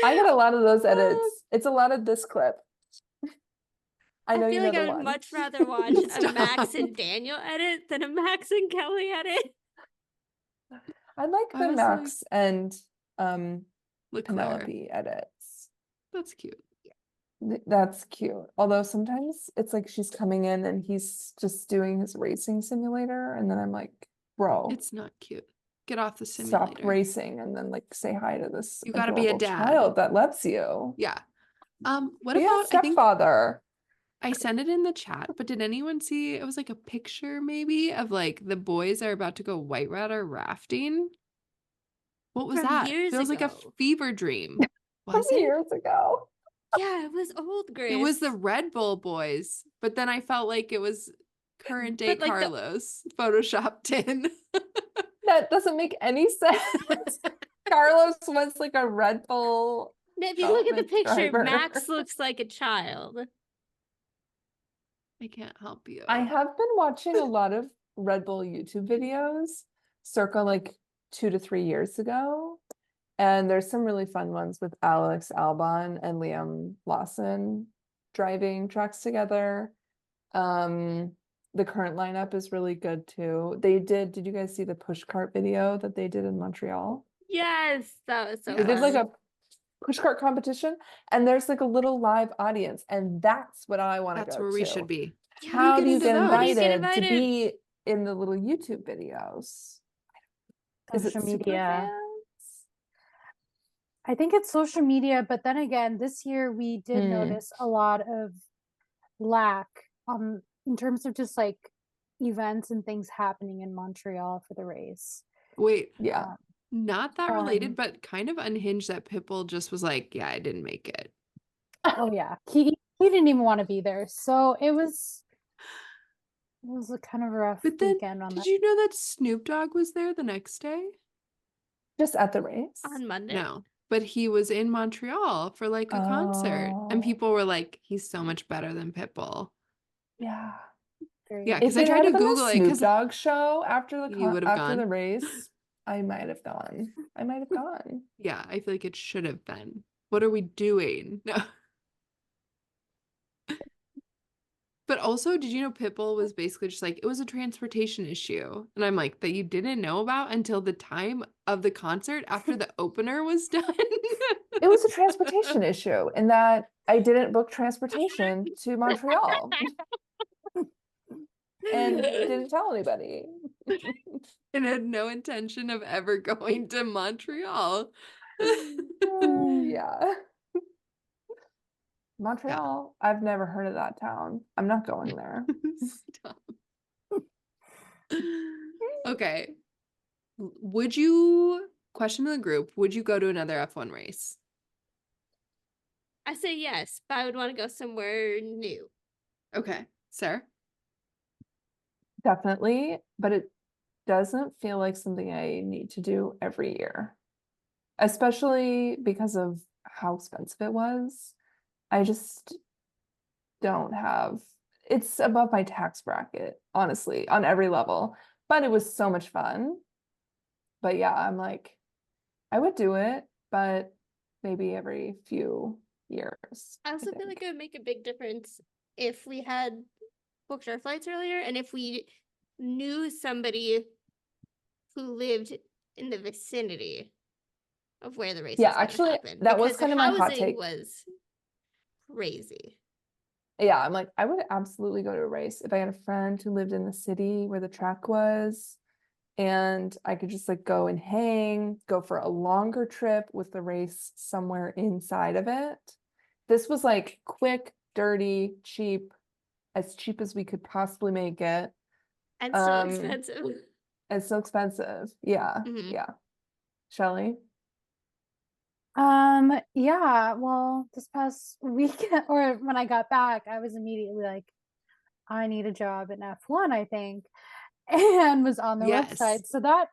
I get a lot of those edits. It's a lot of this clip. I know I you feel know like the I would one. much rather watch a Max Stop. and Daniel edit than a Max and Kelly edit. I like I the was Max and Leclerc. Penelope edits. That's cute. That's cute. Although sometimes it's like she's coming in and he's just doing his racing simulator, and then I'm like, bro, It's not cute. Get off the stop simulator. racing and then like say hi to this You gotta be a adorable dad. child that loves you. Yeah. What Be a about, I think stepfather. I sent it in the chat, but did anyone see, it was like a picture maybe of like the boys are about to go whitewater rafting? What was From that? years Feels like a ago. fever dream. From Was it? years ago. Yeah, it was old Grace. It was the Red Bull boys, but then I felt like it was current day But, like, the- Carlos photoshopped in. That doesn't make any sense. Carlos was like a Red Bull. If you look at the development picture, driver. Max looks like a child. I can't help you. I have been watching a lot of Red Bull YouTube videos circa like 2 to 3 years ago. And there's some really fun ones with Alex Albon and Liam Lawson driving trucks together. The current lineup is really good too. Did you guys see the pushcart video that they did in Montreal? Yes, that was so They did like fun. a pushcart competition, and there's like a little live audience, and that's what I want to go That's to. where we should be. Yeah, How get do you into get those? How do you get invited to invited? be in the little YouTube videos? Is it Social super media. fans? I think it's social media, but then again, this year we did notice a lot of lack in terms of just like events and things happening in Montreal for the race. Wait, Yeah. not that related, Um, but kind of unhinged that Pitbull just was like, yeah, I didn't make it. Oh yeah, he didn't even want to be there, so it was was a kind of rough But then, weekend on did that. you know that Snoop Dogg was there the next day? Just at the race? On Monday. No, but he was in Montreal for like a concert, and Oh. people were like, "He's so much better than Pitbull." Yeah. Very Yeah, good. because If I it tried had to been the Google it Snoop because Dogg show after you would have after the gone. race, I might have gone. I might have gone. Yeah, I feel like it should have been. What are we doing? No. But also, did you know Pitbull was basically just like, it was a transportation issue? And I'm like, that you didn't know about until the time of the concert after the opener was done? It was a transportation issue in that I didn't book transportation to Montreal and didn't tell anybody. And had no intention of ever going to Montreal. Yeah. Montreal, I've never heard of that town. I'm not going there. Stop. Okay. Would you, question to the group, would you go to another F1 race? I say yes, but I would want to go somewhere new. Okay. Sarah? Definitely, but it doesn't feel like something I need to do every year, especially because of how expensive it was. I just don't have, it's above my tax bracket, honestly, on every level, but it was so much fun. But yeah, I'm like, I would do it, but maybe every few years. I also feel like it would make a big difference if we had booked our flights earlier and if we knew somebody who lived in the vicinity of where the race Yeah, was gonna actually, happen. that was Because kind the of my hot housing take. was crazy. Yeah, I'm like, I would absolutely go to a race if I had a friend who lived in the city where the track was, and I could just like go and hang, go for a longer trip with the race somewhere inside of it. This was like quick, dirty, cheap, as cheap as we could possibly make it. And so expensive. It's so expensive. Yeah, Mhm. yeah. Shelley? Yeah, well, this past weekend or when I got back, I was immediately like, I need a job in F1, I think, and was on the Yes. website. So that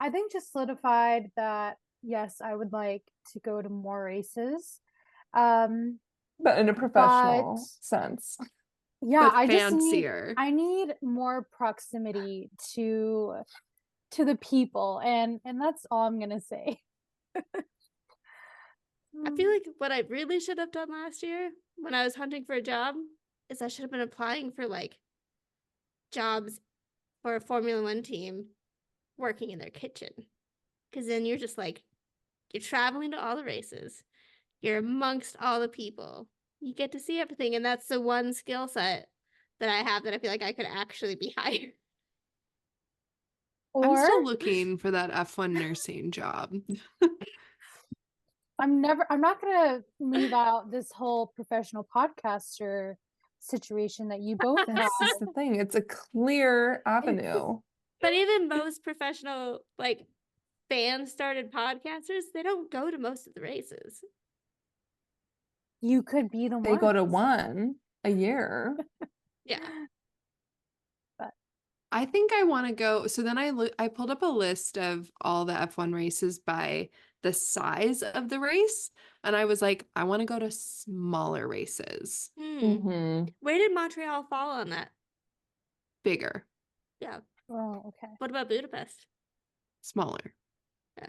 I think just solidified that yes, I would like to go to more races. Um, But in a professional sense. yeah, But I just fancier. need more proximity to the people, and that's all I'm gonna say. I feel like what I really should have done last year when I was hunting for a job is I should have been applying for like jobs for a Formula One team working in their kitchen. Because then you're just like, you're traveling to all the races, you're amongst all the people, you get to see everything. And that's the one skill set that I have that I feel like I could actually be hired. I'm Or still looking for that F1 nursing job. I'm not gonna leave out this whole professional podcaster situation that you both have. This is the thing. It's a clear avenue. But even most professional, like fan started podcasters, they don't go to most of the races. You could be the one. They go to one a year. Yeah. I think I want to go. So then I pulled up a list of all the F1 races by the size of the race. And I was like, I want to go to smaller races, Mm-hmm. Where did Montreal fall on that? bigger, Yeah. Oh, okay. What about Budapest? smaller. Yeah.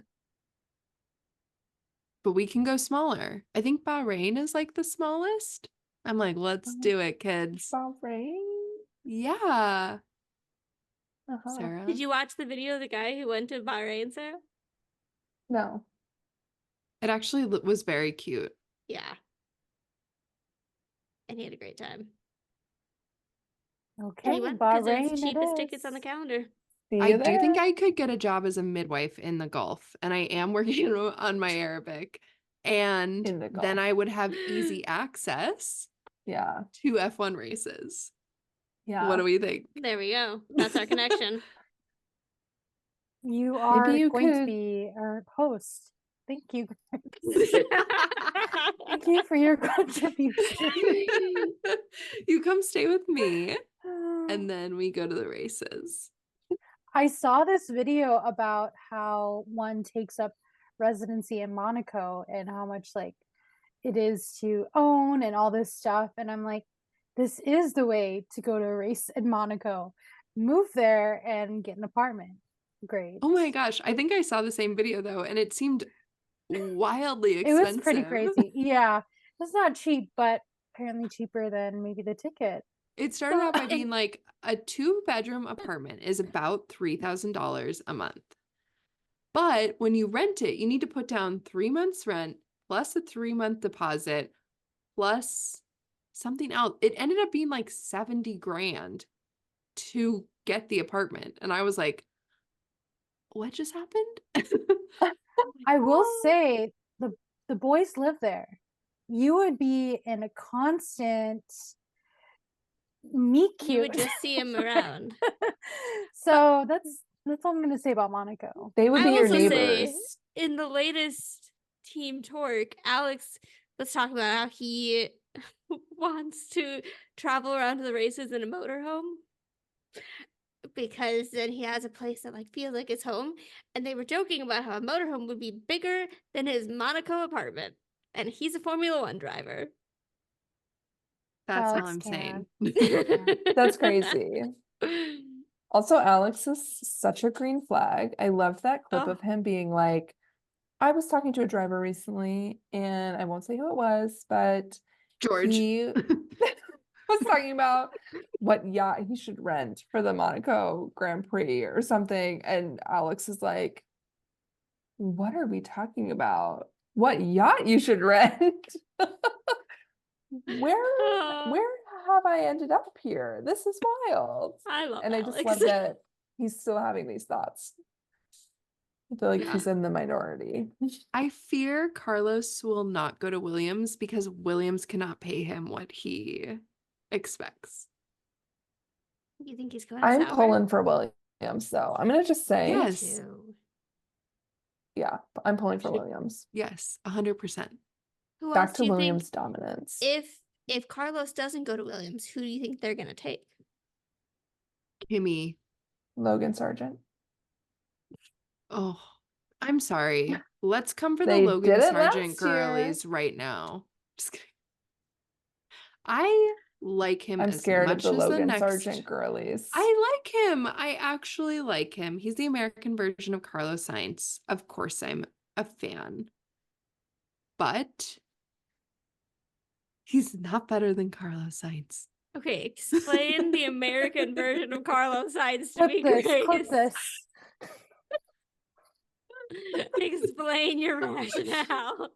But we can go smaller. I think Bahrain is like the smallest. I'm like, let's do it, kids. Bahrain? Yeah. Uh-huh. Sarah. Did you watch the video of the guy who went to Bahrain, Sarah? No. It actually was very cute. Yeah. And he had a great time. And Okay, he went because it Bahrain was it cheapest tickets on the is. calendar. See I you do think there. I could get a job as a midwife in the Gulf, and I am working on my Arabic. And In the then Gulf. I would have easy access Yeah. to F1 races. Yeah. What do we think? There we go. That's our connection. You are you going to could- be our host. Thank you. Thank you for your contribution. You come stay with me, and and then we go to the races. I saw this video about how one takes up residency in Monaco and how much like it is to own and all this stuff. And I'm like, this is the way to go to a race in Monaco. Move there and get an apartment. Great. Oh my gosh, I think I saw the same video though, and it seemed wildly It expensive. was pretty crazy. Yeah. It's not cheap, but apparently cheaper than maybe the ticket. It started out by being like a 2-bedroom apartment is about $3,000 a month. But when you rent it, you need to put down 3 months rent plus a 3-month deposit plus something else. It ended up being like 70 grand to get the apartment. And I was like, what just happened? I will say the boys live there. You would be in a constant meet You would cute. just see him around. So that's all I'm gonna say about Monaco. They would I be your also say neighbors. in the latest Team Torque, Alex was talking about how he wants to travel around to the races in a motorhome because then he has a place that like feels like his home. And they were joking about how a motorhome would be bigger than his Monaco apartment, and he's a Formula One driver. That's all Alex I'm can. saying. That's crazy. Also, Alex is such a green flag. I loved that clip Oh. of him being like, I was talking to a driver recently, and I won't say who it was, but George. he was talking about what yacht he should rent for the Monaco Grand Prix or something. And Alex is like, what are we talking about? What yacht you should rent? Where have I ended up here? This is wild. I love And I Alex. just love that he's still having these thoughts. I feel like Yeah. he's in the minority. I fear Carlos will not go to Williams because Williams cannot pay him what he expects. You think he's going I'm sour? pulling for Williams, though. I'm gonna just say, Yes. Too. yeah, I'm pulling for Should- Williams. Yes, 100%. Who Back else to do you Williams' think dominance. if Carlos doesn't go to Williams, who do you think they're gonna take? Kimmy. Logan Sargent. Oh, I'm sorry. Let's come for the They Logan did it Sargent last year. girlies right now. Just kidding. I like him I'm as scared of much the as Logan next. Sargent girlies. I like him. I actually like him. He's the American version of Carlos Sainz. Of course, I'm a fan. But he's not better than Carlos Sainz. Okay, explain the American version of Carlos Sainz to Clip me, this, Grace. clip this. Explain your rationale.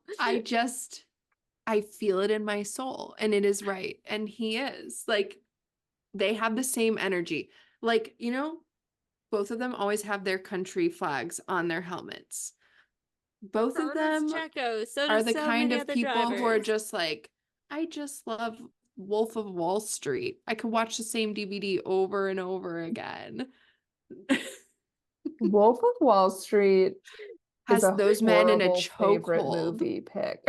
I feel it in my soul, and it is right. And he is like, they have the same energy. Like, you know, both of them always have their country flags on their helmets. Both So of does them Checo. So are does the so kind many of other people who are drivers. just like, I just love Wolf of Wall Street. I could watch the same DVD over and over again. Wolf of Wall Street Has is a those men in a horrible favorite chokehold. movie pick.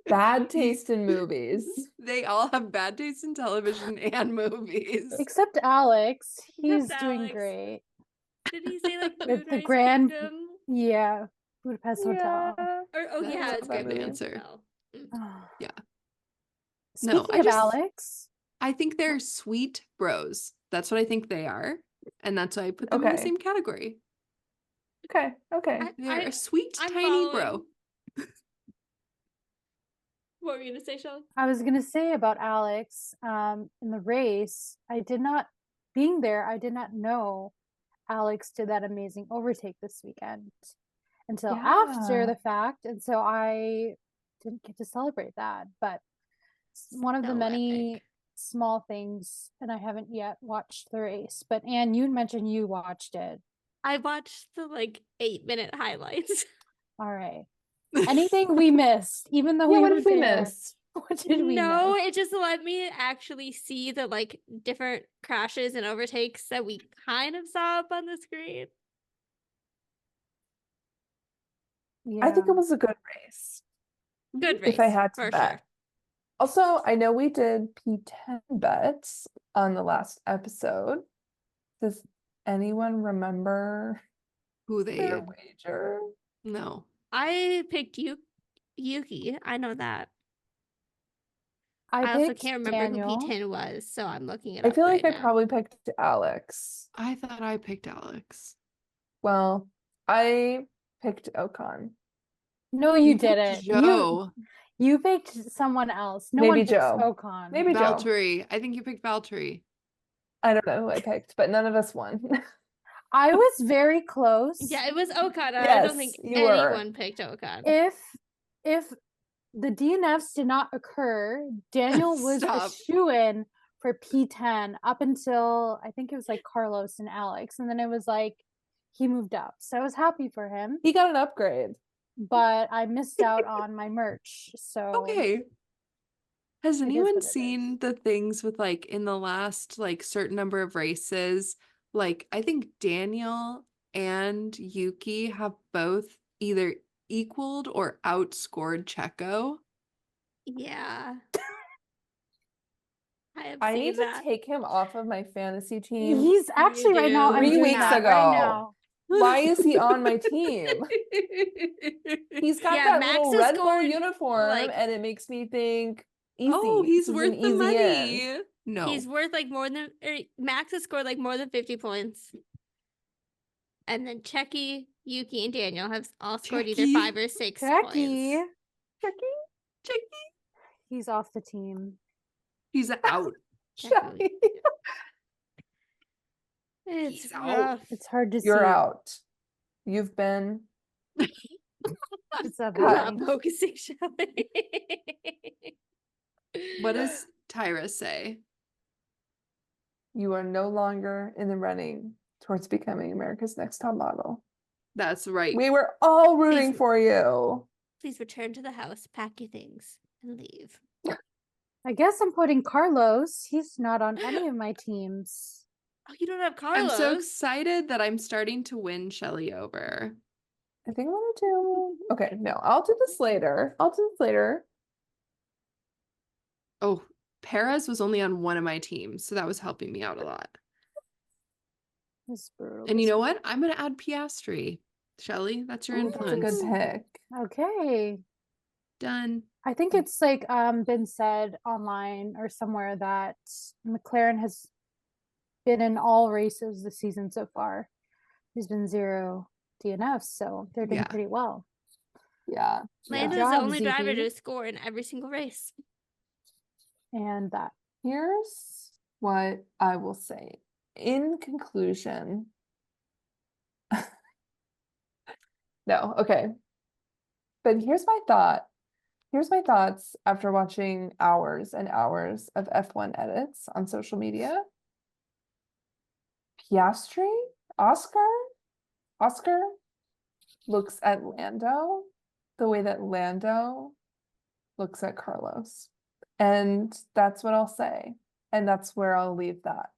Bad taste in movies. They all have bad taste in television and movies. Except Alex. He's Except doing Alex. great. Did he say like The Moonrise Grand- Kingdom? Yeah. Budapest Hotel. Or That yeah, is it's a good Budapest answer. Hotel. Yeah. Speaking No, I of just- Alex, I think they're sweet bros. That's what I think they are. And that's why I put them in the Okay. same category. Okay. They're a sweet, I'm tiny bro. following. What were you gonna say, Shelly? I was gonna say about Alex, in the race, I did not know Alex did that amazing overtake this weekend until after Yeah. the fact, and so I didn't get to celebrate that. But it's one of the So many epic. small things, and I haven't yet watched the race. But Anne, you mentioned you watched it. I watched the like 8-minute highlights. All right. Anything we missed, even though Yeah, we what were did we there, miss? what did we No, miss? it just let me actually see the like different crashes and overtakes that we kind of saw up on the screen. I think Yeah. it was a good race. Good race. If I had to for bet. sure. Also, I know we did P10 bets on the last episode. Does anyone remember Who they their wager? no. I picked Yuki. I know that. I I also picked can't remember Daniel. who P10 was, so I'm looking it I up feel right like I now. probably picked Alex. I thought I picked Alex. Well, I picked Okan. No, you picked didn't. Joe. You picked someone else. No Maybe one picks Joe. Okan. Maybe Joe. Valtteri. I think you picked Valtteri. I don't know who I picked, but none of us won. I was very close. Yeah, it was Okan. I Yes, don't think you were. anyone picked Okan. If the DNFs did not occur, Daniel was a Stop. shoo-in for P10 up until I think it was like Carlos and Alex, and then it was like he moved up. So I was happy for him, He got an upgrade. but I missed out on my merch. So Okay. Has is anyone what it seen the things with like in the last like certain number of races? Like I think Daniel and Yuki have both either equaled or outscored Checo. Yeah. I have I seen need to that. take him off of my fantasy team. He's actually right now. I'm 3 doing weeks that ago. right now. Why is he on my team? He's got Yeah, that Max little has Red Bull scored, uniform, like- and it makes me think easy. Oh, he's This is worth an the easy money. in. No. He's worth like more than Max has scored like more than 50 points. And then Checky, Yuki, and Daniel have all scored either Checky. 5 or 6 Jackie, points. Checky. he's off the team. He's out. Checky. It's He's out. rough. It's hard to You're see. out. You've been It's up We're Cut. not focusing, shall we? What does Tyra say? you are no longer in the running towards becoming America's Next Top Model. That's right. We were all rooting Please- for you. Please return to the house, pack your things, and leave. I guess I'm putting Carlos. He's not on any of my teams. Oh, you don't have Carlos. I'm so excited that I'm starting to win Shelly over. I think I want to do. Okay, no, I'll do this later. Oh, Perez was only on one of my teams, so that was helping me out a lot. It's brutal. And you know what? I'm going to add Piastri. Shelly, that's your Ooh, that's a influence. good pick. Okay. Done. I think it's like been said online or somewhere that McLaren has been in all races this season so far. There's been 0 DNFs, so they're doing Yeah. pretty well. Yeah. Landon's Good the job, only driver ZP. to score in every single race. And that. Here's what I will say. In conclusion, no, okay. But here's my thought. Here's my thoughts after watching hours and hours of F1 edits on social media. Piastri, Oscar looks at Lando the way that Lando looks at Carlos. And that's what I'll say. And that's where I'll leave that.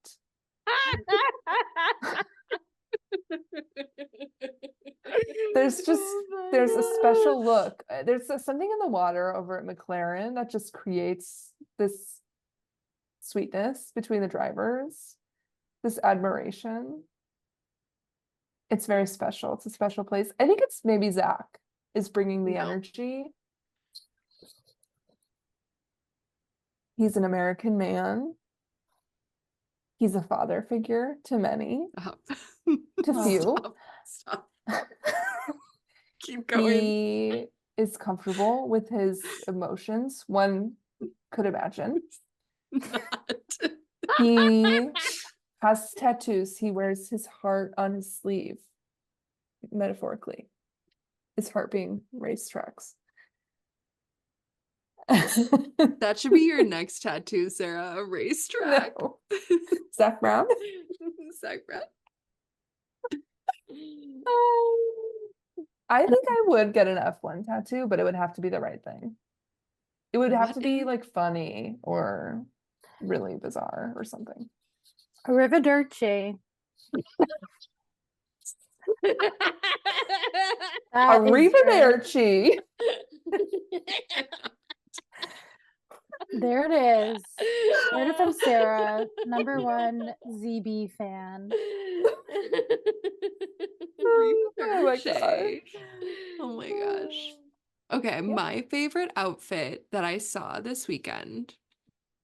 There's a special look. There's something in the water over at McLaren that just creates this sweetness between the drivers, this admiration. It's very special. It's a special place. I think it's maybe Zach is bringing the No. energy. He's an American man. He's a father figure to many, Stop. to few. Stop. Keep going. He is comfortable with his emotions, one could imagine. Not. He has tattoos. He wears his heart on his sleeve, metaphorically. His heart being racetracks. That should be your next tattoo, Sarah. A racetrack. No. Zach Brown. Zach Brown. I think I would get an F1 tattoo, but it would have to be the right thing. It would have What to be if- like funny or really bizarre or something. Arrivederci. Arrivederci. There it is. Heard it from Sarah, #1 ZB fan. Oh my gosh. Touche. Oh my gosh. Okay, my favorite outfit that I saw this weekend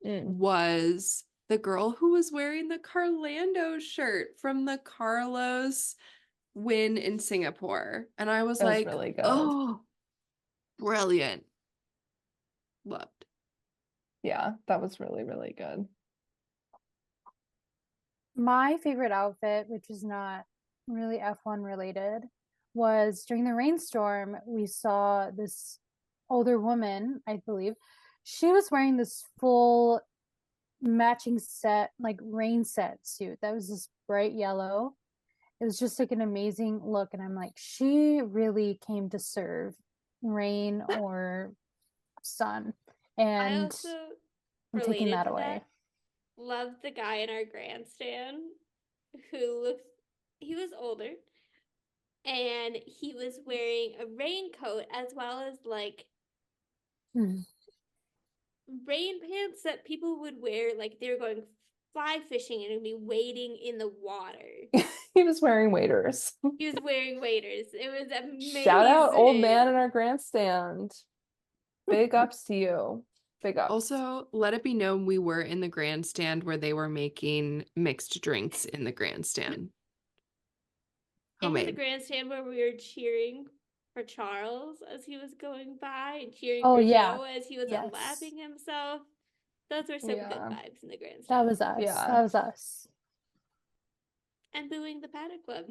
was the girl who was wearing the Carlando shirt from the Carlos win in Singapore. And I was That was like, really good. oh, brilliant. Loved. Yeah, that was really, really good. My favorite outfit, which is not really F1 related, was during the rainstorm. We saw this older woman, I believe. She was wearing this full matching set, like rain set suit that was this bright yellow. It was just like an amazing look. And I'm like, she really came to serve, rain or sun. I And also I'm taking related that to away. loved the guy in our grandstand who he was older and he was wearing a raincoat as well as like rain pants that people would wear like they were going fly fishing and would be wading in the water. He was wearing waders. He was wearing waders. It was amazing. Shout out old man in our grandstand. Big ups to you. Big ups. Also, let it be known we were in the grandstand where they were making mixed drinks in the grandstand. And in the Homemade. grandstand where we were cheering for Charles as he was going by and cheering Oh, for yeah. Joe as he was Yes. unlapping himself. Those were some good Yeah. vibes in the grandstand. That was us. Yeah. That was us. And booing the Paddock Club.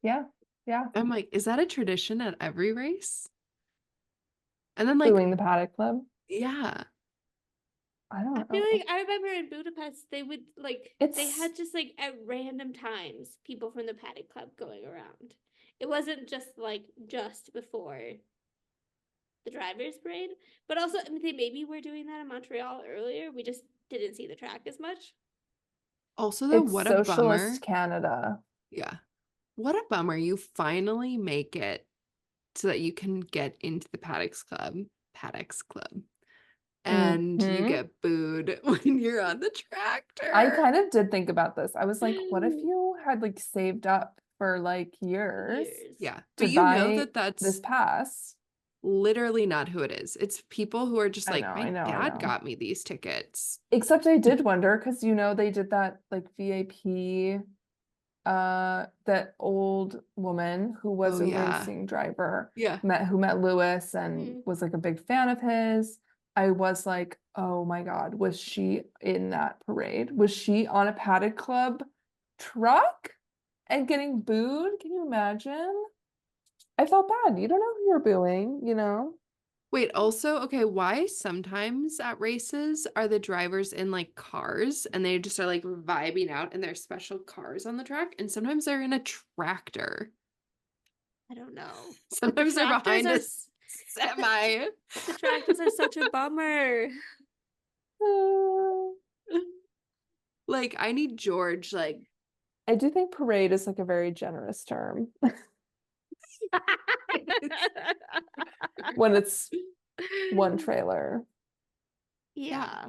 Yeah. Yeah. I'm like, is that a tradition at every race? And then like, Doing the Paddock Club. yeah. I don't I know. feel like I remember in Budapest they would like they It's- had just like at random times people from the Paddock Club going around. It wasn't just like just before the drivers' parade, but also I mean, they maybe were doing that in Montreal earlier. We just didn't see the track as much. Also, though, It's what a bummer. socialist Canada. Yeah. What a bummer. You finally make it so that you can get into the Paddocks Club. And you Mhm. get booed when you're on the tractor. I kind of did think about this. I was like, what if you had like saved up for like years Yeah. to But you know buy that that's this pass? literally not who it is. It's people who are just I like, know, my I know, I dad know. got me these tickets. Except I did wonder because you know they did that like VIP, that old woman who was Oh, a yeah. racing driver Yeah. who met Lewis and Mhm. was like a big fan of his. I was like, oh my God, was she in that parade? Was she on a Paddock Club truck and getting booed? Can you imagine? I felt bad. You don't know who you're booing, you know? Wait, also, okay, why sometimes at races are the drivers in like cars and they just are like vibing out in their special cars on the track? And sometimes they're in a tractor. I don't know. Sometimes they're tractors behind are a semi. The tractors are such a bummer. Like, I need George, like, I do think parade is like a very generous term when it's one trailer, Yeah.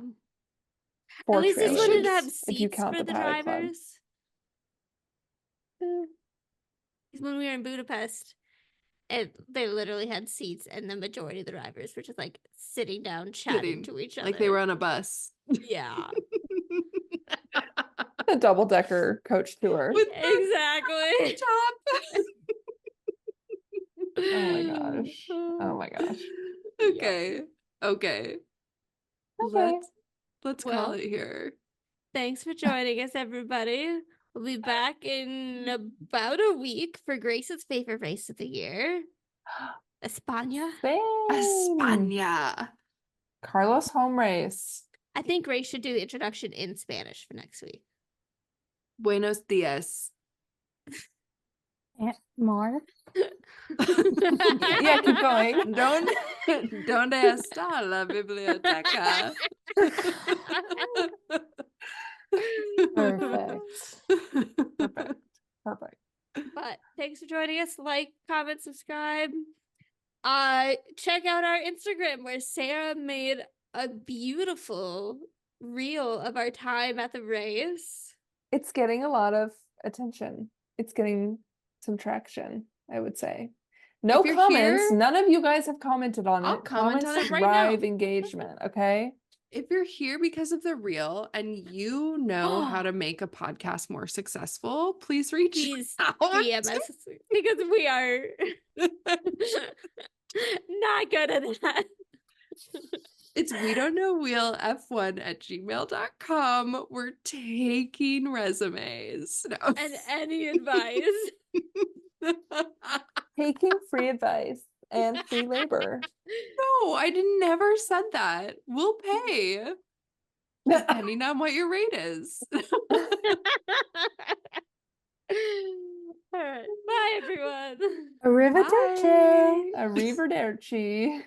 four At least this one trailers, didn't have if you seats count for the the Paddock Club. drivers. Because when we were in Budapest, they literally had seats, and the majority of the drivers were just like sitting down, chatting sitting, to each other. like they were on a bus. Yeah. A double-decker coach tour. With Exactly. top. Oh my gosh. Oh my gosh. Okay. Okay. Okay. Let's Well, call it here. Thanks for joining us, everybody. We'll be back in about a week for Grace's favorite race of the year, España. Spain. España. Carlos home race. I think Grace should do the introduction in Spanish for next week. Buenos dias. More? Yeah, keep going. ¿Dónde está la biblioteca? Perfect. Perfect. But thanks for joining us. Like, comment, subscribe. check out our Instagram where Sarah made a beautiful reel of our time at the race. It's getting a lot of attention. It's getting some traction, I would say. No If you're comments. here- None of you guys have commented on I'll it. comment Comments on it right now. drive engagement, okay? If you're here because of the reel and you know how to make a podcast more successful, please reach Please out. DM us because we are not good at that. It's we don't know wheel f1@gmail.com. We're taking resumes. No. And any advice. Taking free advice and free labor. No, I never said that. We'll pay depending on what your rate is. All right. Bye, everyone. Arrivederci. Arrivederci.